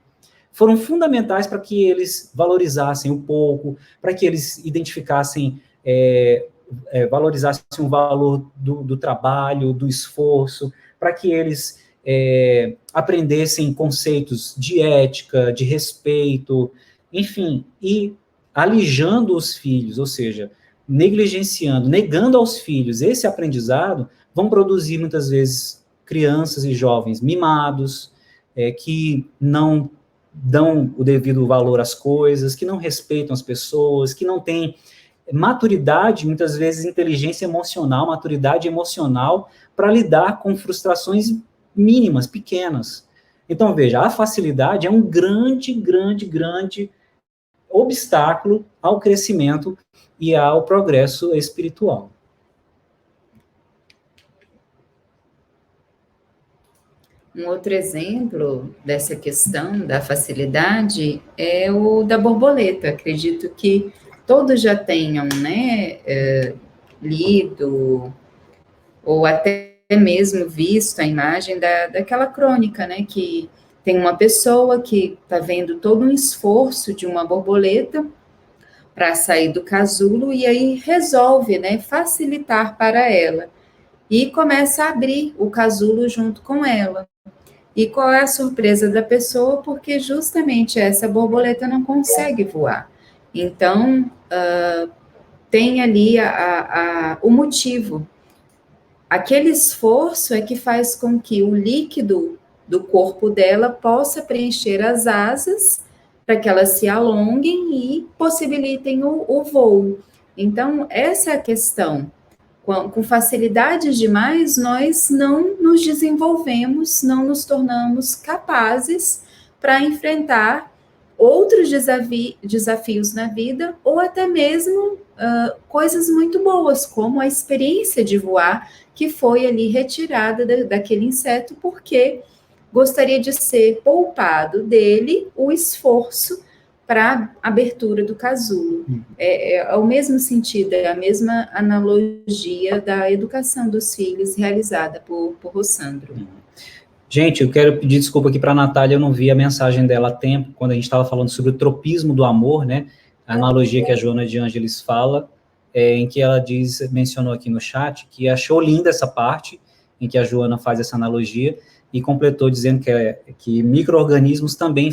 Foram fundamentais para que eles valorizassem um pouco, para que eles identificassem, valorizassem o valor do trabalho, do esforço, para que eles aprendessem conceitos de ética, de respeito, enfim, e alijando os filhos, ou seja, negligenciando, negando aos filhos esse aprendizado, vão produzir muitas vezes crianças e jovens mimados, que não dão o devido valor às coisas, que não respeitam as pessoas, que não têm maturidade, muitas vezes inteligência emocional, maturidade emocional para lidar com frustrações mínimas, pequenas. Então, veja, a facilidade é um grande, grande, grande obstáculo ao crescimento e ao progresso espiritual. Um outro exemplo dessa questão da facilidade é o da borboleta. Acredito que todos já tenham, né, lido ou até mesmo visto a imagem daquela crônica, né, que tem uma pessoa que está vendo todo um esforço de uma borboleta para sair do casulo e aí resolve, né, facilitar para ela e começa a abrir o casulo junto com ela. E qual é a surpresa da pessoa? Porque justamente essa borboleta não consegue voar. Então, tem ali o motivo. Aquele esforço é que faz com que o líquido do corpo dela possa preencher as asas para que elas se alonguem e possibilitem o voo. Então, essa é a questão. Com facilidade demais, nós não nos desenvolvemos, não nos tornamos capazes para enfrentar outros desafios na vida, ou até mesmo coisas muito boas, como a experiência de voar, que foi ali retirada daquele inseto, porque gostaria de ser poupado dele o esforço para a abertura do casulo. É o mesmo sentido, é a mesma analogia da educação dos filhos realizada por Rossandro. Gente, eu quero pedir desculpa aqui para a Natália, eu não vi a mensagem dela a tempo, quando a gente estava falando sobre o tropismo do amor, né? A analogia que a Joana de Ângeles fala, em que ela mencionou aqui no chat, que achou linda essa parte, em que a Joana faz essa analogia, e completou dizendo que micro-organismos também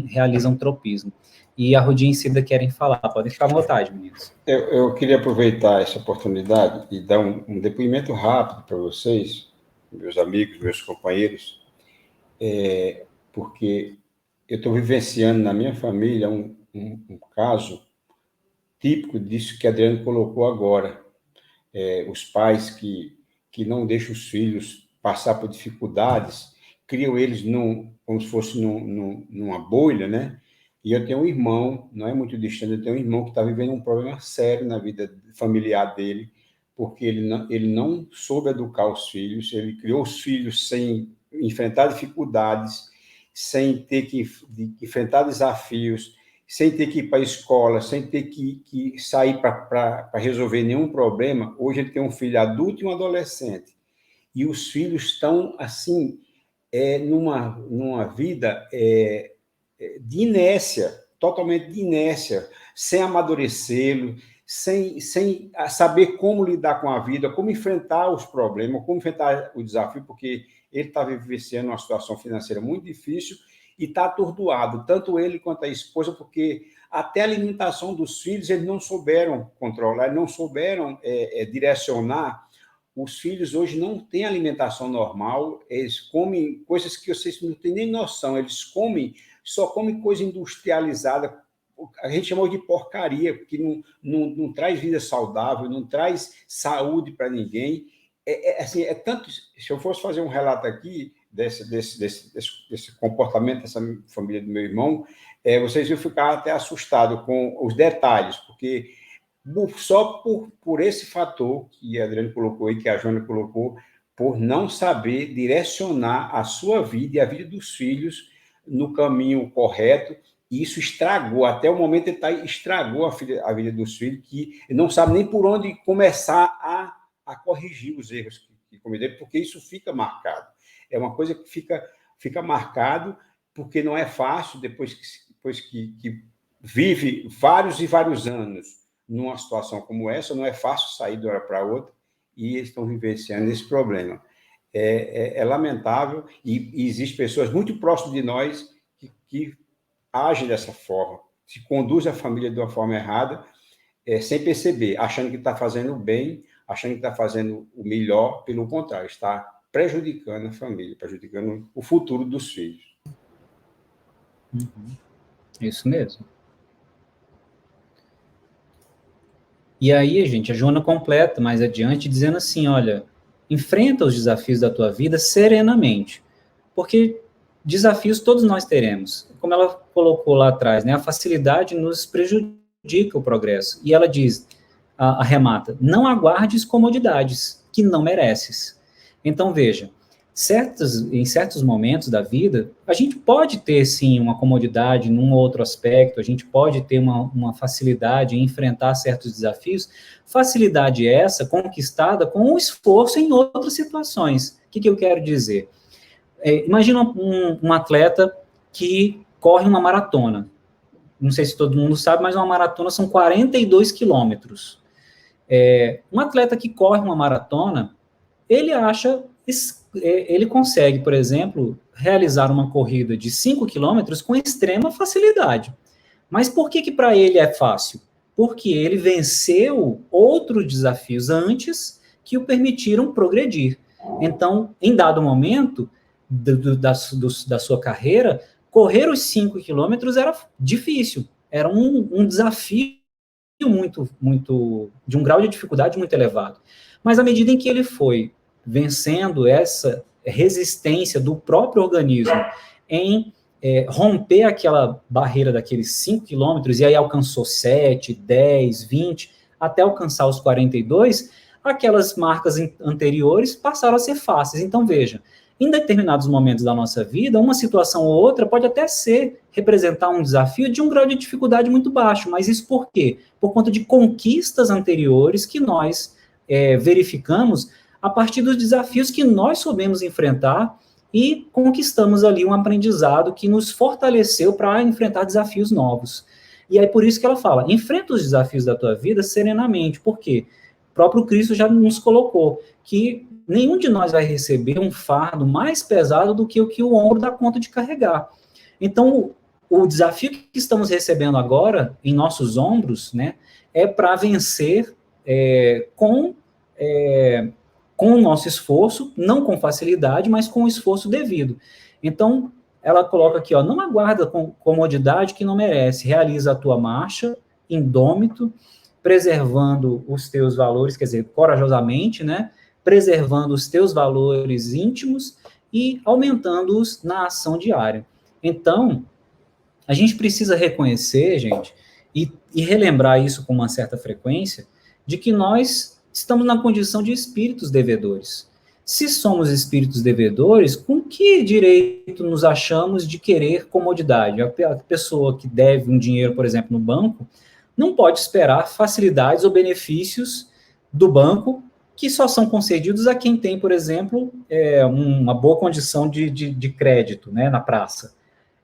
realizam tropismo. E a Rudinha e Cida querem falar, podem ficar à vontade, meninos. Eu queria aproveitar essa oportunidade e dar um depoimento rápido para vocês, meus amigos, meus companheiros, porque eu estou vivenciando na minha família um caso típico disso que a Adriana colocou agora. Os pais que não deixam os filhos passar por dificuldades, criam eles como se fosse numa bolha, né? E eu tenho um irmão, não é muito distante, eu tenho um irmão que está vivendo um problema sério na vida familiar dele, porque ele não soube educar os filhos, ele criou os filhos sem enfrentar dificuldades, sem ter que enfrentar desafios, sem ter que ir para a escola, sem ter que sair para resolver nenhum problema. Hoje ele tem um filho adulto e um adolescente. E os filhos estão, assim, numa vida de inércia, totalmente de inércia, sem amadurecê-lo, sem saber como lidar com a vida, como enfrentar os problemas, como enfrentar o desafio, porque ele está vivenciando uma situação financeira muito difícil e está atordoado, tanto ele quanto a esposa, porque até a alimentação dos filhos eles não souberam controlar, não souberam direcionar. Os filhos hoje não têm alimentação normal, eles comem coisas que vocês não têm nem noção, eles só comem coisa industrializada, a gente chamou de porcaria, porque não traz vida saudável, não traz saúde para ninguém. Assim, tanto, se eu fosse fazer um relato aqui desse comportamento dessa família do meu irmão, vocês iam ficar até assustados com os detalhes, porque só por esse fator que a Adriana colocou e que a Joana colocou, por não saber direcionar a sua vida e a vida dos filhos no caminho correto, e isso estragou, até o momento estragou a vida dos filhos, que não sabe nem por onde começar a corrigir os erros que cometeram, porque isso fica marcado. É uma coisa que fica marcado, porque não é fácil, depois que vive vários e vários anos numa situação como essa, não é fácil sair de uma hora para outra, e eles estão vivenciando esse problema. É lamentável, e existem pessoas muito próximas de nós que agem dessa forma, se conduzem a família de uma forma errada, sem perceber, achando que está fazendo o bem, achando que está fazendo o melhor, pelo contrário, está prejudicando a família, prejudicando o futuro dos filhos. Isso mesmo. E aí, gente, a Joana completa mais adiante, dizendo assim, olha, enfrenta os desafios da tua vida serenamente, porque desafios todos nós teremos. Como ela colocou lá atrás, né, a facilidade nos prejudica o progresso. E ela diz, arremata, não aguardes comodidades que não mereces. Então, veja, em certos momentos da vida, a gente pode ter, sim, uma comodidade num outro aspecto, a gente pode ter uma facilidade em enfrentar certos desafios, facilidade essa conquistada com um esforço em outras situações. O que eu quero dizer? Imagina um atleta que corre uma maratona. Não sei se todo mundo sabe, mas uma maratona são 42 quilômetros. Um atleta que corre uma maratona, ele consegue, por exemplo, realizar uma corrida de 5 quilômetros com extrema facilidade. Mas por que para ele é fácil? Porque ele venceu outros desafios antes que o permitiram progredir. Então, em dado momento da sua carreira, correr os 5 quilômetros era difícil, era um desafio de um grau de dificuldade muito elevado. Mas à medida em que ele foi vencendo essa resistência do próprio organismo em romper aquela barreira daqueles 5 quilômetros, e aí alcançou 7, 10, 20, até alcançar os 42, aquelas marcas anteriores passaram a ser fáceis. Então, veja, em determinados momentos da nossa vida, uma situação ou outra pode até representar um desafio de um grau de dificuldade muito baixo, mas isso por quê? Por conta de conquistas anteriores que nós verificamos a partir dos desafios que nós soubemos enfrentar e conquistamos ali um aprendizado que nos fortaleceu para enfrentar desafios novos. E aí por isso que ela fala, enfrenta os desafios da tua vida serenamente, por quê? O próprio Cristo já nos colocou que nenhum de nós vai receber um fardo mais pesado do que o ombro dá conta de carregar. Então, o desafio que estamos recebendo agora em nossos ombros, né, é para vencer com o nosso esforço, não com facilidade, mas com o esforço devido. Então, ela coloca aqui, não aguarda com comodidade que não merece, realiza a tua marcha, indômito, preservando os teus valores, quer dizer, corajosamente, né, preservando os teus valores íntimos e aumentando-os na ação diária. Então, a gente precisa reconhecer, gente, e relembrar isso com uma certa frequência, de que nós estamos na condição de espíritos devedores. Se somos espíritos devedores, com que direito nos achamos de querer comodidade? A pessoa que deve um dinheiro, por exemplo, no banco, não pode esperar facilidades ou benefícios do banco que só são concedidos a quem tem, por exemplo, uma boa condição de crédito, né, na praça.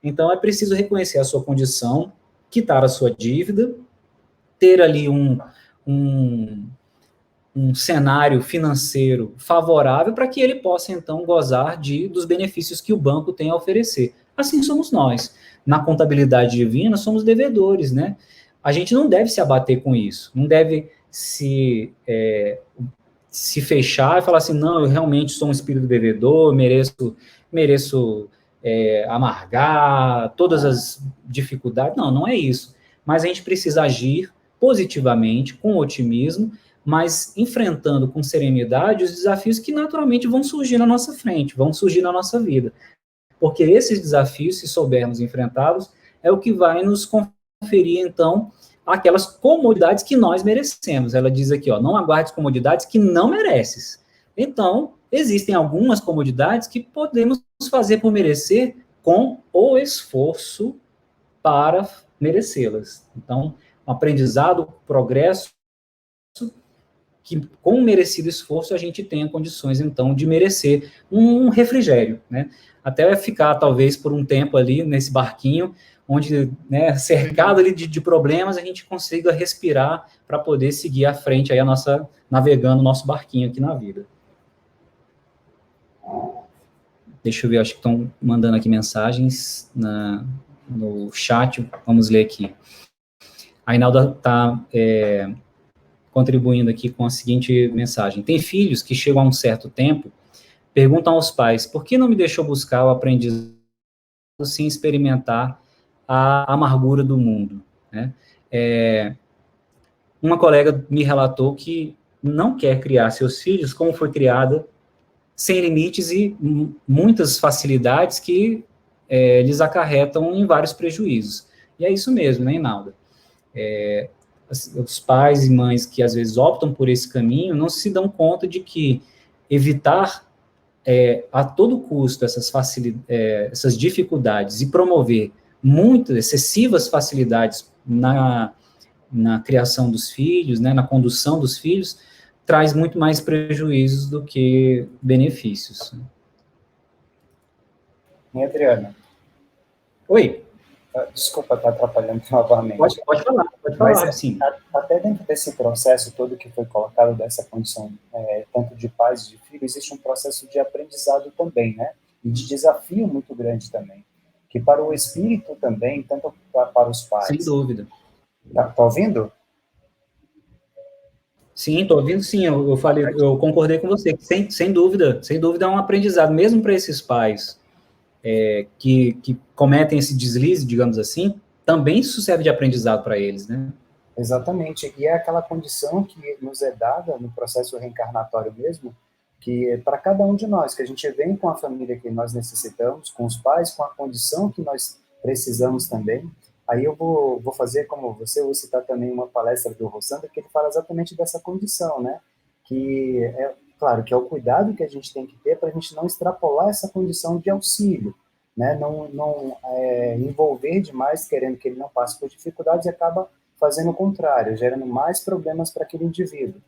Então, é preciso reconhecer a sua condição, quitar a sua dívida, ter ali um cenário financeiro favorável para que ele possa, então, gozar dos benefícios que o banco tem a oferecer. Assim somos nós. Na contabilidade divina, somos devedores, né? A gente não deve se abater com isso, não deve se fechar e falar assim, não, eu realmente sou um espírito devedor, mereço amargar todas as dificuldades. Não, não é isso. Mas a gente precisa agir positivamente, com otimismo, mas enfrentando com serenidade os desafios que naturalmente vão surgir na nossa frente, vão surgir na nossa vida. Porque esses desafios, se soubermos enfrentá-los, é o que vai nos conferir, então, aquelas comodidades que nós merecemos. Ela diz aqui, não aguardes comodidades que não mereces. Então, existem algumas comodidades que podemos fazer por merecer com o esforço para merecê-las. Então, um aprendizado, progresso, que com um merecido esforço a gente tenha condições, então, de merecer um refrigério, né? Até ficar, talvez, por um tempo ali nesse barquinho, onde, né, cercado ali de problemas, a gente consiga respirar para poder seguir à frente, aí navegando o nosso barquinho aqui na vida. Deixa eu ver, acho que estão mandando aqui mensagens no chat, vamos ler aqui. A Inalda está contribuindo aqui com a seguinte mensagem. Tem filhos que chegam a um certo tempo, perguntam aos pais, por que não me deixou buscar o aprendizado sem experimentar a amargura do mundo, né? Uma colega me relatou que não quer criar seus filhos como foi criada, sem limites e muitas facilidades que lhes acarretam em vários prejuízos. E é isso mesmo, né, Inalda? Os pais e mães que às vezes optam por esse caminho não se dão conta de que evitar a todo custo essas dificuldades e promover muitas excessivas facilidades na criação dos filhos, né, na condução dos filhos, traz muito mais prejuízos do que benefícios. E Adriana? Oi? Desculpa estar atrapalhando novamente. Pode falar, mas, sim. Até dentro desse processo todo que foi colocado, dessa condição, tanto de pais e de filhos, existe um processo de aprendizado também, né? E de desafio muito grande também. Que para o espírito também, tanto para os pais. Sem dúvida. Tá ouvindo? Sim, estou ouvindo, sim. Eu concordei com você. Sem dúvida é um aprendizado, mesmo para esses pais que cometem esse deslize, digamos assim, também isso serve de aprendizado para eles, né? Exatamente. E é aquela condição que nos é dada no processo reencarnatório mesmo, que para cada um de nós, que a gente vem com a família que nós necessitamos, com os pais, com a condição que nós precisamos também. Aí eu vou fazer, como você, vou citar também uma palestra do Rossandro, que ele fala exatamente dessa condição, né? Que é, claro, que é o cuidado que a gente tem que ter para a gente não extrapolar essa condição de auxílio, né? Não envolver demais, querendo que ele não passe por dificuldades, e acaba fazendo o contrário, gerando mais problemas para aquele indivíduo.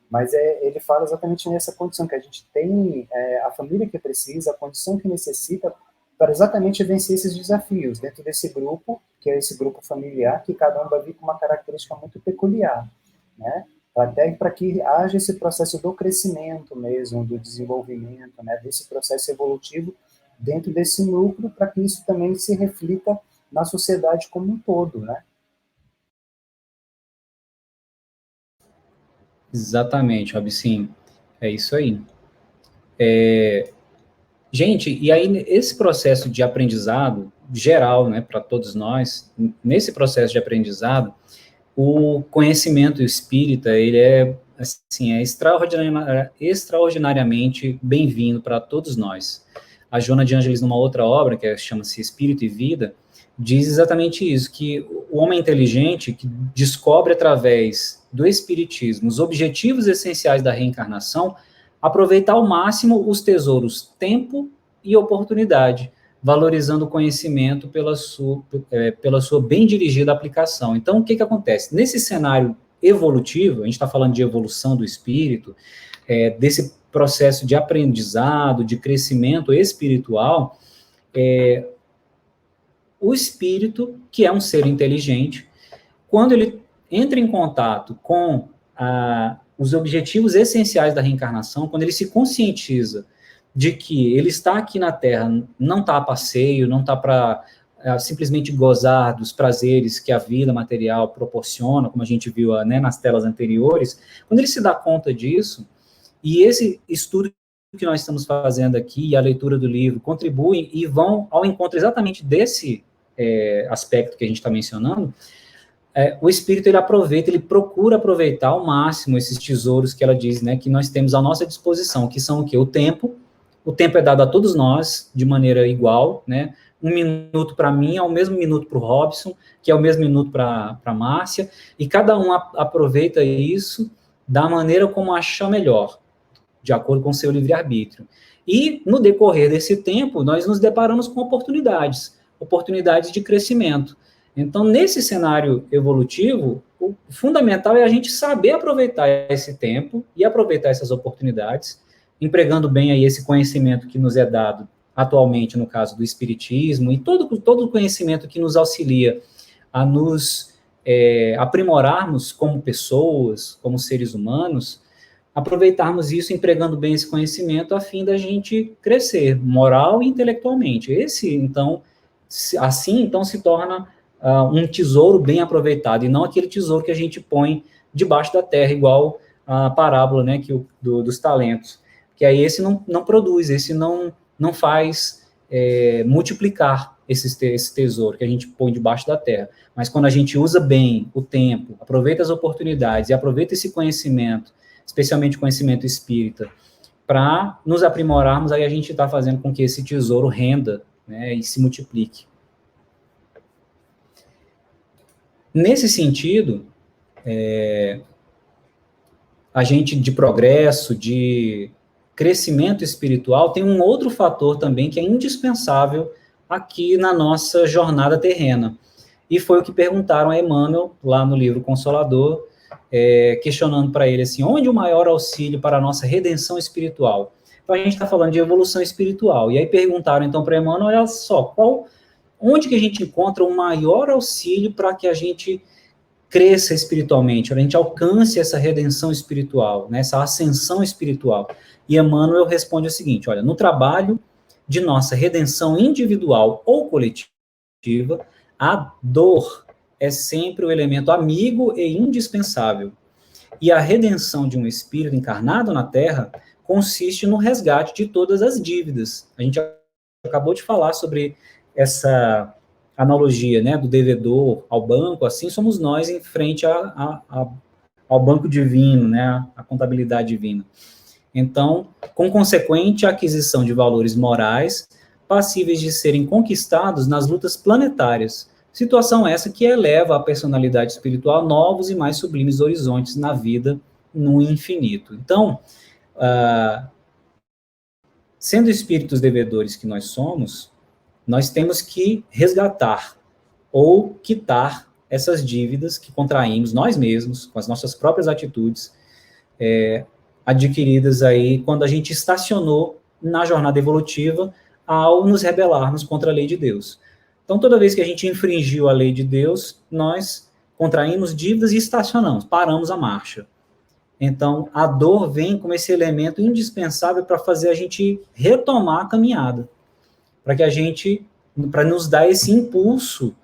Mas ele fala exatamente nessa condição, que a gente tem a família que precisa, a condição que necessita, para exatamente vencer esses desafios dentro desse grupo, que é esse grupo familiar, que cada um vai vir com uma característica muito peculiar, né? Até para que haja esse processo do crescimento mesmo, do desenvolvimento, né? Desse processo evolutivo dentro desse núcleo, para que isso também se reflita na sociedade como um todo, né? Exatamente, Rob, sim, é isso aí. Gente, e aí esse processo de aprendizado geral, né, para todos nós, nesse processo de aprendizado, o conhecimento espírita, ele é, assim, extraordinariamente bem-vindo para todos nós. A Joana de Ângeles, numa outra obra, que chama-se Espírito e Vida, diz exatamente isso, que o homem inteligente que descobre através do espiritismo os objetivos essenciais da reencarnação, aproveitar ao máximo os tesouros tempo e oportunidade, valorizando o conhecimento pela sua bem dirigida aplicação. Então, o que acontece? Nesse cenário evolutivo, a gente está falando de evolução do espírito, desse processo de aprendizado, de crescimento espiritual, o espírito, que é um ser inteligente, quando ele entra em contato com os objetivos essenciais da reencarnação, quando ele se conscientiza de que ele está aqui na Terra, não está a passeio, não está para simplesmente gozar dos prazeres que a vida material proporciona, como a gente viu, né, nas telas anteriores, quando ele se dá conta disso, e esse estudo que nós estamos fazendo aqui, e a leitura do livro, contribuem e vão ao encontro exatamente desse aspecto que a gente está mencionando, o espírito, ele aproveita, ele procura aproveitar ao máximo esses tesouros que ela diz, né, que nós temos à nossa disposição, que são o quê? O tempo é dado a todos nós, de maneira igual, né, 1 minuto para mim é o mesmo minuto para o Robson, que é o mesmo minuto para a Márcia, e cada um aproveita isso da maneira como achar melhor, de acordo com o seu livre-arbítrio. E, no decorrer desse tempo, nós nos deparamos com oportunidades de crescimento. Então, nesse cenário evolutivo, o fundamental é a gente saber aproveitar esse tempo e aproveitar essas oportunidades, empregando bem aí esse conhecimento que nos é dado atualmente, no caso do espiritismo, e todo o conhecimento que nos auxilia a nos aprimorarmos como pessoas, como seres humanos, aproveitarmos isso, empregando bem esse conhecimento, a fim da gente crescer, moral e intelectualmente. Assim, se torna um tesouro bem aproveitado, e não aquele tesouro que a gente põe debaixo da terra, igual a parábola, né, dos talentos, que aí esse não produz, esse não faz multiplicar esse tesouro que a gente põe debaixo da terra. Mas quando a gente usa bem o tempo, aproveita as oportunidades e aproveita esse conhecimento, especialmente o conhecimento espírita, para nos aprimorarmos, aí a gente está fazendo com que esse tesouro renda, né, e se multiplique. Nesse sentido, a gente, de progresso, de crescimento espiritual, tem um outro fator também que é indispensável aqui na nossa jornada terrena. E foi o que perguntaram a Emmanuel, lá no livro Consolador, questionando para ele assim, onde o maior auxílio para a nossa redenção espiritual? Então, a gente está falando de evolução espiritual. E aí perguntaram, então, para Emmanuel, olha só, onde que a gente encontra o maior auxílio para que a gente cresça espiritualmente, para a gente alcance essa redenção espiritual, né, essa ascensão espiritual? E Emmanuel responde o seguinte, olha, no trabalho de nossa redenção individual ou coletiva, a dor é sempre o elemento amigo e indispensável. E a redenção de um espírito encarnado na Terra consiste no resgate de todas as dívidas. A gente acabou de falar sobre essa analogia, né, do devedor ao banco, assim somos nós em frente ao banco divino, né, a contabilidade divina. Então, com consequente aquisição de valores morais passíveis de serem conquistados nas lutas planetárias. Situação essa que eleva a personalidade espiritual a novos e mais sublimes horizontes na vida no infinito. Então, sendo espíritos devedores que nós somos, nós temos que resgatar ou quitar essas dívidas que contraímos nós mesmos, com as nossas próprias atitudes, adquiridas aí quando a gente estacionou na jornada evolutiva ao nos rebelarmos contra a lei de Deus. Então, toda vez que a gente infringiu a lei de Deus, nós contraímos dívidas e estacionamos, paramos a marcha. Então, a dor vem como esse elemento indispensável para fazer a gente retomar a caminhada, para nos dar esse impulso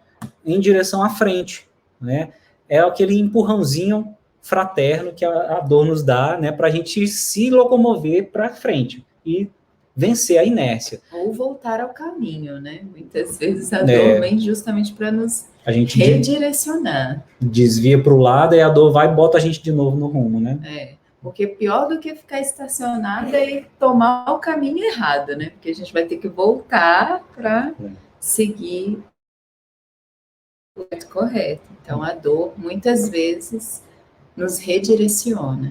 em direção à frente, né? É aquele empurrãozinho fraterno que a dor nos dá, né, para a gente se locomover para frente e vencer a inércia. Ou voltar ao caminho, né? Muitas vezes a dor vem justamente para nos redirecionar. Desvia para o lado e a dor vai e bota a gente de novo no rumo, né? Porque pior do que ficar estacionada é tomar o caminho errado, né? Porque a gente vai ter que voltar para seguir o correto. Então, a dor, muitas vezes, nos redireciona.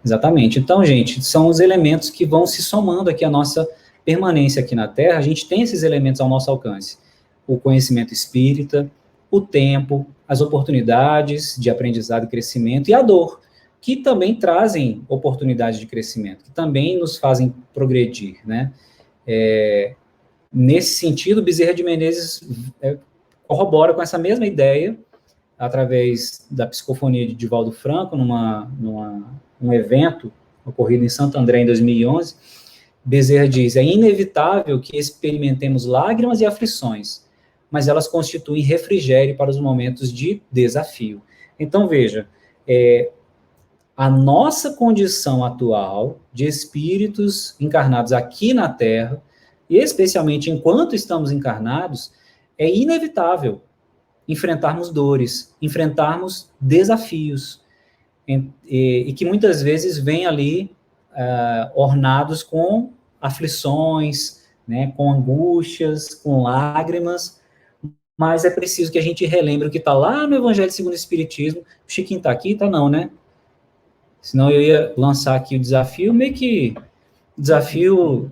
Exatamente. Então, gente, são os elementos que vão se somando aqui à nossa permanência aqui na Terra. A gente tem esses elementos ao nosso alcance. O conhecimento espírita, o tempo, as oportunidades de aprendizado e crescimento e a dor, que também trazem oportunidades de crescimento, que também nos fazem progredir, né? Nesse sentido, Bezerra de Menezes corrobora com essa mesma ideia, através da psicofonia de Divaldo Franco, num evento ocorrido em Santo André em 2011, Bezerra diz: é inevitável que experimentemos lágrimas e aflições, mas elas constituem refrigério para os momentos de desafio. Então, veja, a nossa condição atual de espíritos encarnados aqui na Terra, e especialmente enquanto estamos encarnados, é inevitável enfrentarmos dores, enfrentarmos desafios, e que muitas vezes vêm ali ornados com aflições, né, com angústias, com lágrimas, mas é preciso que a gente relembre o que está lá no Evangelho segundo o Espiritismo. O Chiquinho está aqui? Está não, né? Senão eu ia lançar aqui o desafio, meio que desafio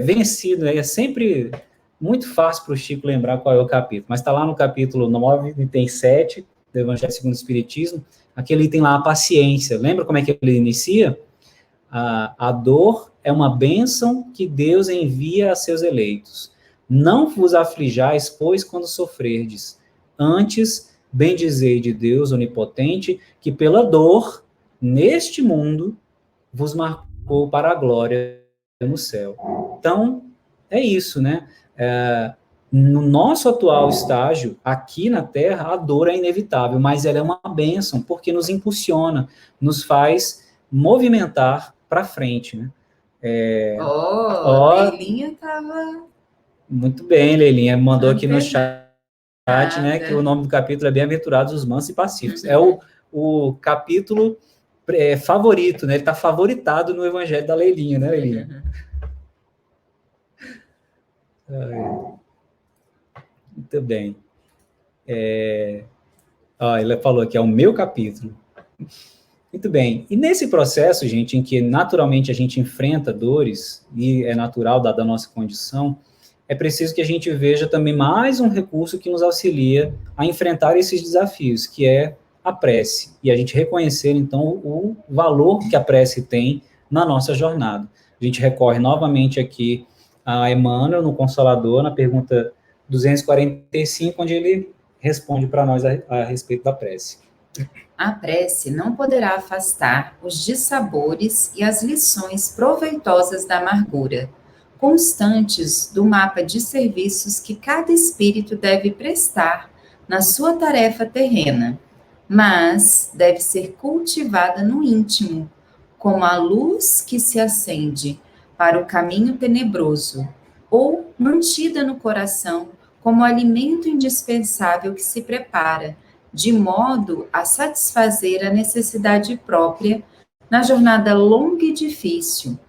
vencido, né? É sempre muito fácil para o Chico lembrar qual é o capítulo, mas está lá no capítulo 9, item 7, do Evangelho segundo o Espiritismo, aquele item lá, a paciência. Lembra como é que ele inicia? A dor é uma bênção que Deus envia a seus eleitos. Não vos aflijais, pois, quando sofrerdes. Antes, bendizei de Deus onipotente, que pela dor, neste mundo, vos marcou para a glória no céu. Então, é isso, né? No nosso atual estágio, aqui na Terra, a dor é inevitável, mas ela é uma bênção, porque nos impulsiona, nos faz movimentar para frente, né? Leilinha estava... Muito bem, Leilinha, mandou aqui no chat, né, que o nome do capítulo é Bem-aventurados os mansos e pacíficos. É o capítulo favorito, né? Ele está favoritado no Evangelho da Leilinha, né, Leilinha? Muito bem. Ele falou aqui, é o meu capítulo. Muito bem. E nesse processo, gente, em que naturalmente a gente enfrenta dores, e é natural dada a nossa condição, é preciso que a gente veja também mais um recurso que nos auxilia a enfrentar esses desafios, que é a prece. E a gente reconhecer, então, o valor que a prece tem na nossa jornada. A gente recorre novamente aqui a Emmanuel, no Consolador, na pergunta 245, onde ele responde para nós a respeito da prece. A prece não poderá afastar os dissabores e as lições proveitosas da amargura, constantes do mapa de serviços que cada espírito deve prestar na sua tarefa terrena, mas deve ser cultivada no íntimo, como a luz que se acende para o caminho tenebroso, ou mantida no coração como alimento indispensável que se prepara, de modo a satisfazer a necessidade própria na jornada longa e difícil,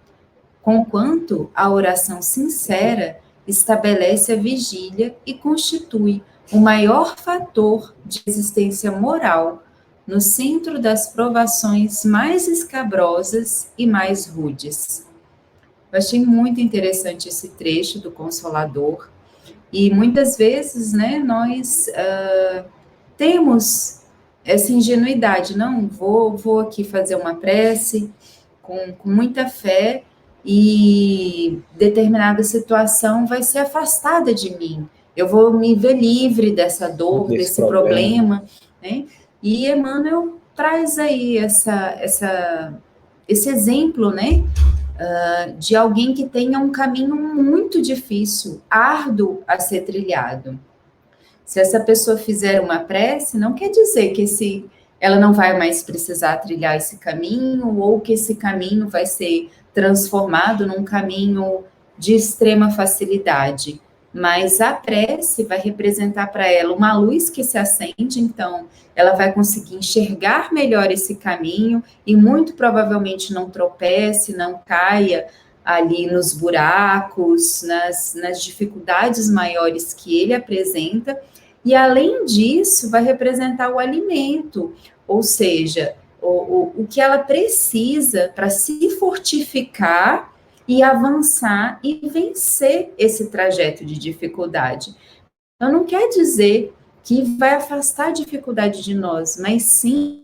conquanto a oração sincera estabelece a vigília e constitui o maior fator de existência moral no centro das provações mais escabrosas e mais rudes. Eu achei muito interessante esse trecho do Consolador, e muitas vezes, né, nós temos essa ingenuidade, não, vou aqui fazer uma prece com muita fé, e determinada situação vai ser afastada de mim. Eu vou me ver livre dessa dor, desse problema, né? E Emmanuel traz aí esse exemplo, né? De alguém que tenha um caminho muito difícil, árduo a ser trilhado. Se essa pessoa fizer uma prece, não quer dizer que ela não vai mais precisar trilhar esse caminho, ou que esse caminho vai ser transformado num caminho de extrema facilidade. Mas a prece vai representar para ela uma luz que se acende, então ela vai conseguir enxergar melhor esse caminho e muito provavelmente não tropece, não caia ali nos buracos, nas dificuldades maiores que ele apresenta. E, além disso, vai representar o alimento, ou seja, o que ela precisa para se fortificar e avançar e vencer esse trajeto de dificuldade. Então, não quer dizer que vai afastar a dificuldade de nós, mas sim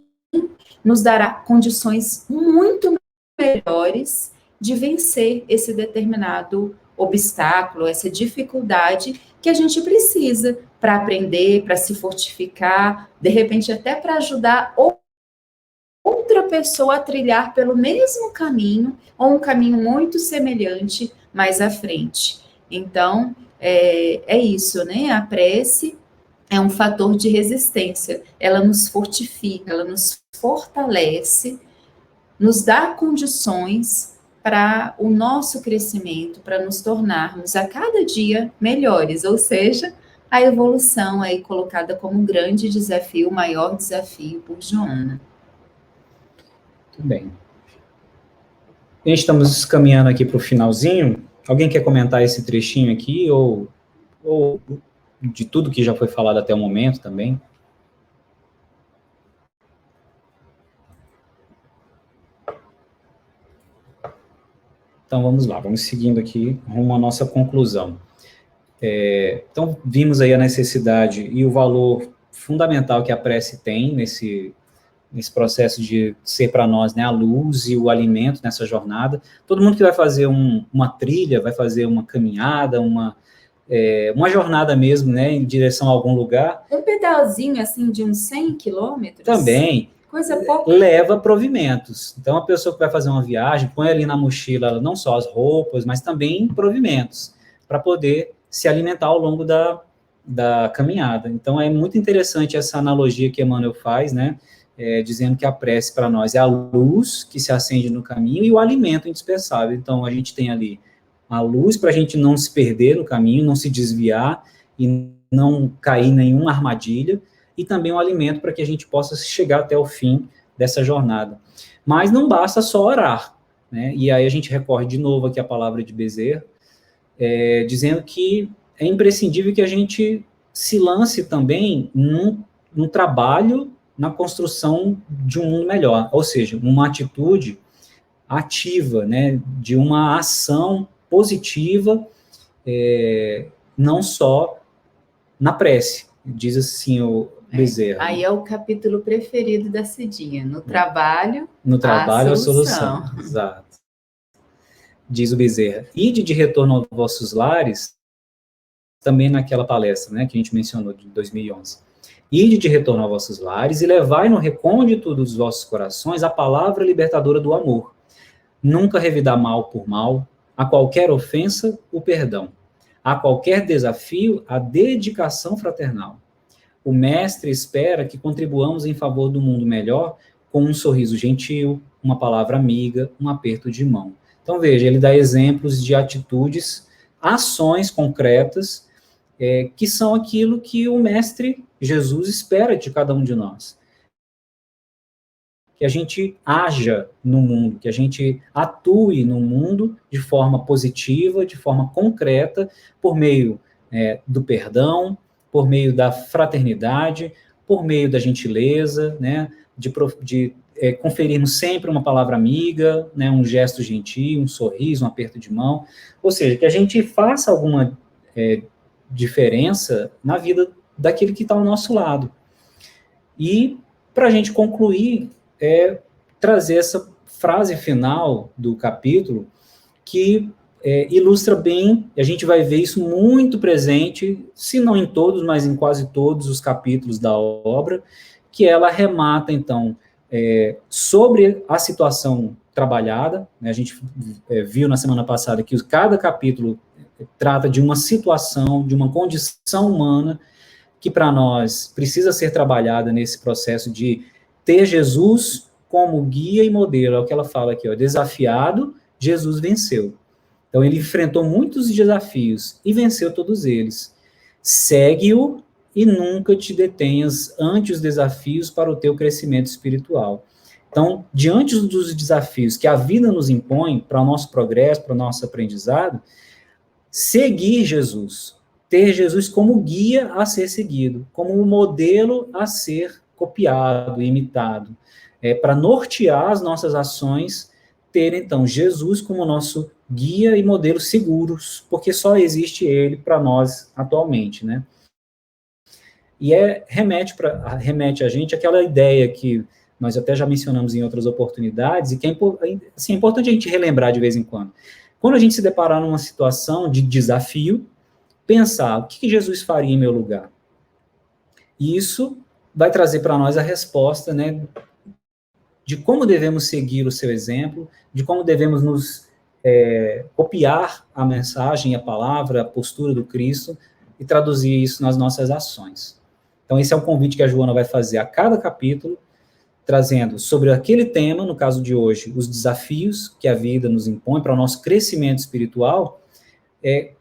nos dará condições muito melhores de vencer esse determinado obstáculo, essa dificuldade que a gente precisa para aprender, para se fortificar, de repente até para ajudar outra pessoa a trilhar pelo mesmo caminho, ou um caminho muito semelhante mais à frente. Então, é isso, né? A prece é um fator de resistência, ela nos fortifica, ela nos fortalece, nos dá condições para o nosso crescimento, para nos tornarmos a cada dia melhores, ou seja, a evolução aí colocada como um grande desafio, o maior desafio por Joana. Muito bem. A gente estamos caminhando aqui para o finalzinho. Alguém quer comentar esse trechinho aqui, ou de tudo que já foi falado até o momento também? Então, vamos lá, vamos seguindo aqui rumo à nossa conclusão. Então, vimos aí a necessidade e o valor fundamental que a prece tem nesse processo de ser para nós, né, a luz e o alimento nessa jornada. Todo mundo que vai fazer uma trilha, vai fazer uma caminhada, uma jornada mesmo, né, em direção a algum lugar. Um pedalzinho, assim, de uns 100 quilômetros. Também. Coisa pouca. Leva provimentos. Então, a pessoa que vai fazer uma viagem, põe ali na mochila não só as roupas, mas também provimentos, para poder se alimentar ao longo da caminhada. Então, é muito interessante essa analogia que Emmanuel faz, né, dizendo que a prece para nós é a luz que se acende no caminho e o alimento indispensável. Então, a gente tem ali a luz para a gente não se perder no caminho, não se desviar e não cair em nenhuma armadilha, e também um alimento para que a gente possa chegar até o fim dessa jornada. Mas não basta só orar, né? E aí a gente recorre de novo aqui à palavra de Bezerra, dizendo que é imprescindível que a gente se lance também num trabalho na construção de um mundo melhor, ou seja, uma atitude ativa, né, de uma ação positiva, não só na prece. Diz assim o Bezerra. Aí é o capítulo preferido da Cidinha, no trabalho a solução. Exato. Diz o Bezerra. Ide de retorno aos vossos lares, também naquela palestra, né, que a gente mencionou, de 2011. Ide de retorno aos vossos lares e levai no recôndito dos vossos corações a palavra libertadora do amor. Nunca revidar mal por mal, a qualquer ofensa, o perdão. A qualquer desafio, a dedicação fraternal. O mestre espera que contribuamos em favor do mundo melhor com um sorriso gentil, uma palavra amiga, um aperto de mão. Então, veja, ele dá exemplos de atitudes, ações concretas, que são aquilo que o mestre Jesus espera de cada um de nós. que a gente haja no mundo, que a gente atue no mundo de forma positiva, de forma concreta, por meio do perdão, por meio da fraternidade, por meio da gentileza, né, de conferirmos sempre uma palavra amiga, né, um gesto gentil, um sorriso, um aperto de mão, ou seja, que a gente faça alguma diferença na vida daquele que está ao nosso lado. E, para a gente concluir, trazer essa frase final do capítulo, que ilustra bem, a gente vai ver isso muito presente, se não em todos, mas em quase todos os capítulos da obra, que ela remata, então, sobre a situação trabalhada, né, a gente viu na semana passada que cada capítulo trata de uma situação, de uma condição humana, que para nós precisa ser trabalhada nesse processo de ter Jesus como guia e modelo, é o que ela fala aqui, ó, desafiado, Jesus venceu. Então, ele enfrentou muitos desafios e venceu todos eles. Segue-o e nunca te detenhas ante os desafios para o teu crescimento espiritual. Então, diante dos desafios que a vida nos impõe para o nosso progresso, para o nosso aprendizado, seguir Jesus, ter Jesus como guia a ser seguido, como um modelo a ser copiado, imitado, para nortear as nossas ações, ter, então, Jesus como nosso guia e modelo seguros, porque só existe ele para nós atualmente, né? E remete a gente àquela ideia que nós até já mencionamos em outras oportunidades, e que é importante a gente relembrar de vez em quando. Quando a gente se deparar numa situação de desafio, pensar, o que Jesus faria em meu lugar? E isso vai trazer para nós a resposta, né, de como devemos seguir o seu exemplo, de como devemos nos copiar a mensagem, a palavra, a postura do Cristo, e traduzir isso nas nossas ações. Então, esse é um convite que a Joana vai fazer a cada capítulo, trazendo sobre aquele tema, no caso de hoje, os desafios que a vida nos impõe para o nosso crescimento espiritual,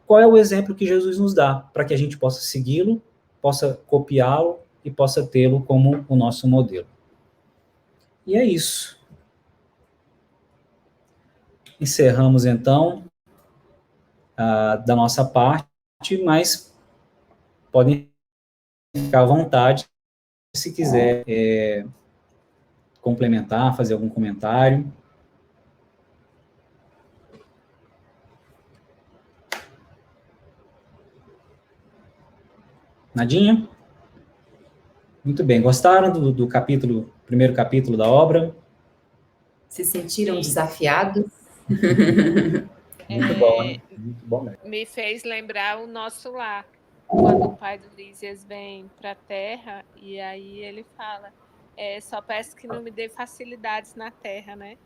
qual é o exemplo que Jesus nos dá, para que a gente possa segui-lo, possa copiá-lo e possa tê-lo como o nosso modelo. E é isso. Encerramos, então, da nossa parte, mas podem ficar à vontade se quiser complementar, fazer algum comentário. Nadinha? Muito bem. Gostaram do primeiro capítulo da obra? Se sentiram desafiados? Muito bom, né? Muito bom mesmo. Me fez lembrar o nosso lar. Quando o pai do Lísias vem para a Terra, e aí ele fala, só peço que não me dê facilidades na Terra, né?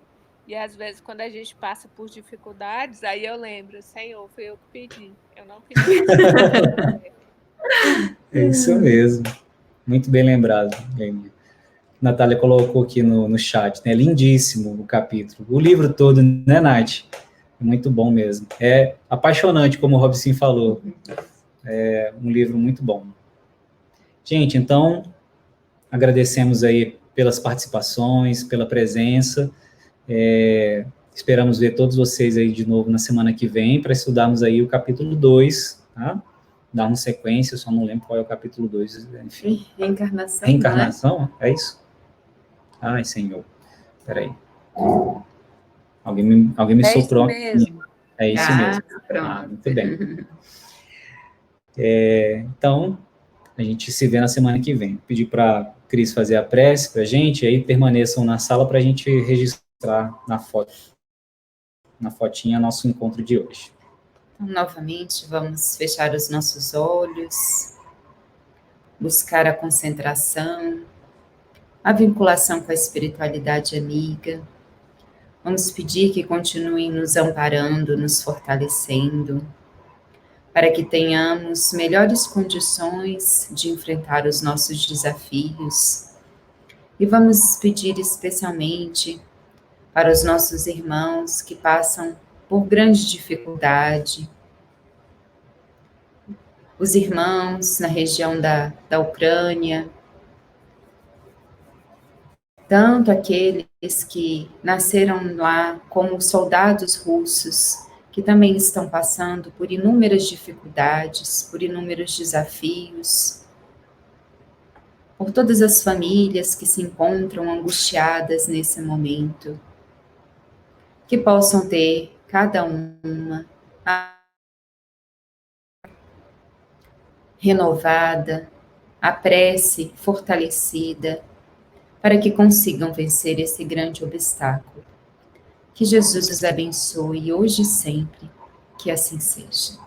E às vezes, quando a gente passa por dificuldades, aí eu lembro, Senhor, foi eu que pedi. Eu não pedi facilidades. É isso mesmo. Muito bem lembrado, Lenny. Natália colocou aqui no chat, né? Lindíssimo o capítulo. O livro todo, né, Nath? Muito bom mesmo. É apaixonante, como o Robson falou. É um livro muito bom. Gente, então, agradecemos aí pelas participações, pela presença. Esperamos ver todos vocês aí de novo na semana que vem para estudarmos aí o capítulo 2, tá? Dar uma sequência, eu só não lembro qual é o capítulo 2, enfim. Reencarnação. Reencarnação? Né? É isso? Ai, Senhor. Peraí. Alguém me soprou. Isso mesmo. É isso mesmo. Pronto. Muito bem. Então, a gente se vê na semana que vem. Pedir para Cris fazer a prece para a gente, aí permaneçam na sala para a gente registrar na fotinha nosso encontro de hoje. Então, novamente, vamos fechar os nossos olhos, buscar a concentração, a vinculação com a espiritualidade amiga. Vamos pedir que continuem nos amparando, nos fortalecendo, para que tenhamos melhores condições de enfrentar os nossos desafios. E vamos pedir especialmente para os nossos irmãos que passam por grande dificuldade, os irmãos na região da Ucrânia, tanto aqueles que nasceram lá como soldados russos, que também estão passando por inúmeras dificuldades, por inúmeros desafios, por todas as famílias que se encontram angustiadas nesse momento, que possam ter cada uma renovada, a prece fortalecida, para que consigam vencer esse grande obstáculo. Que Jesus os abençoe hoje e sempre, que assim seja.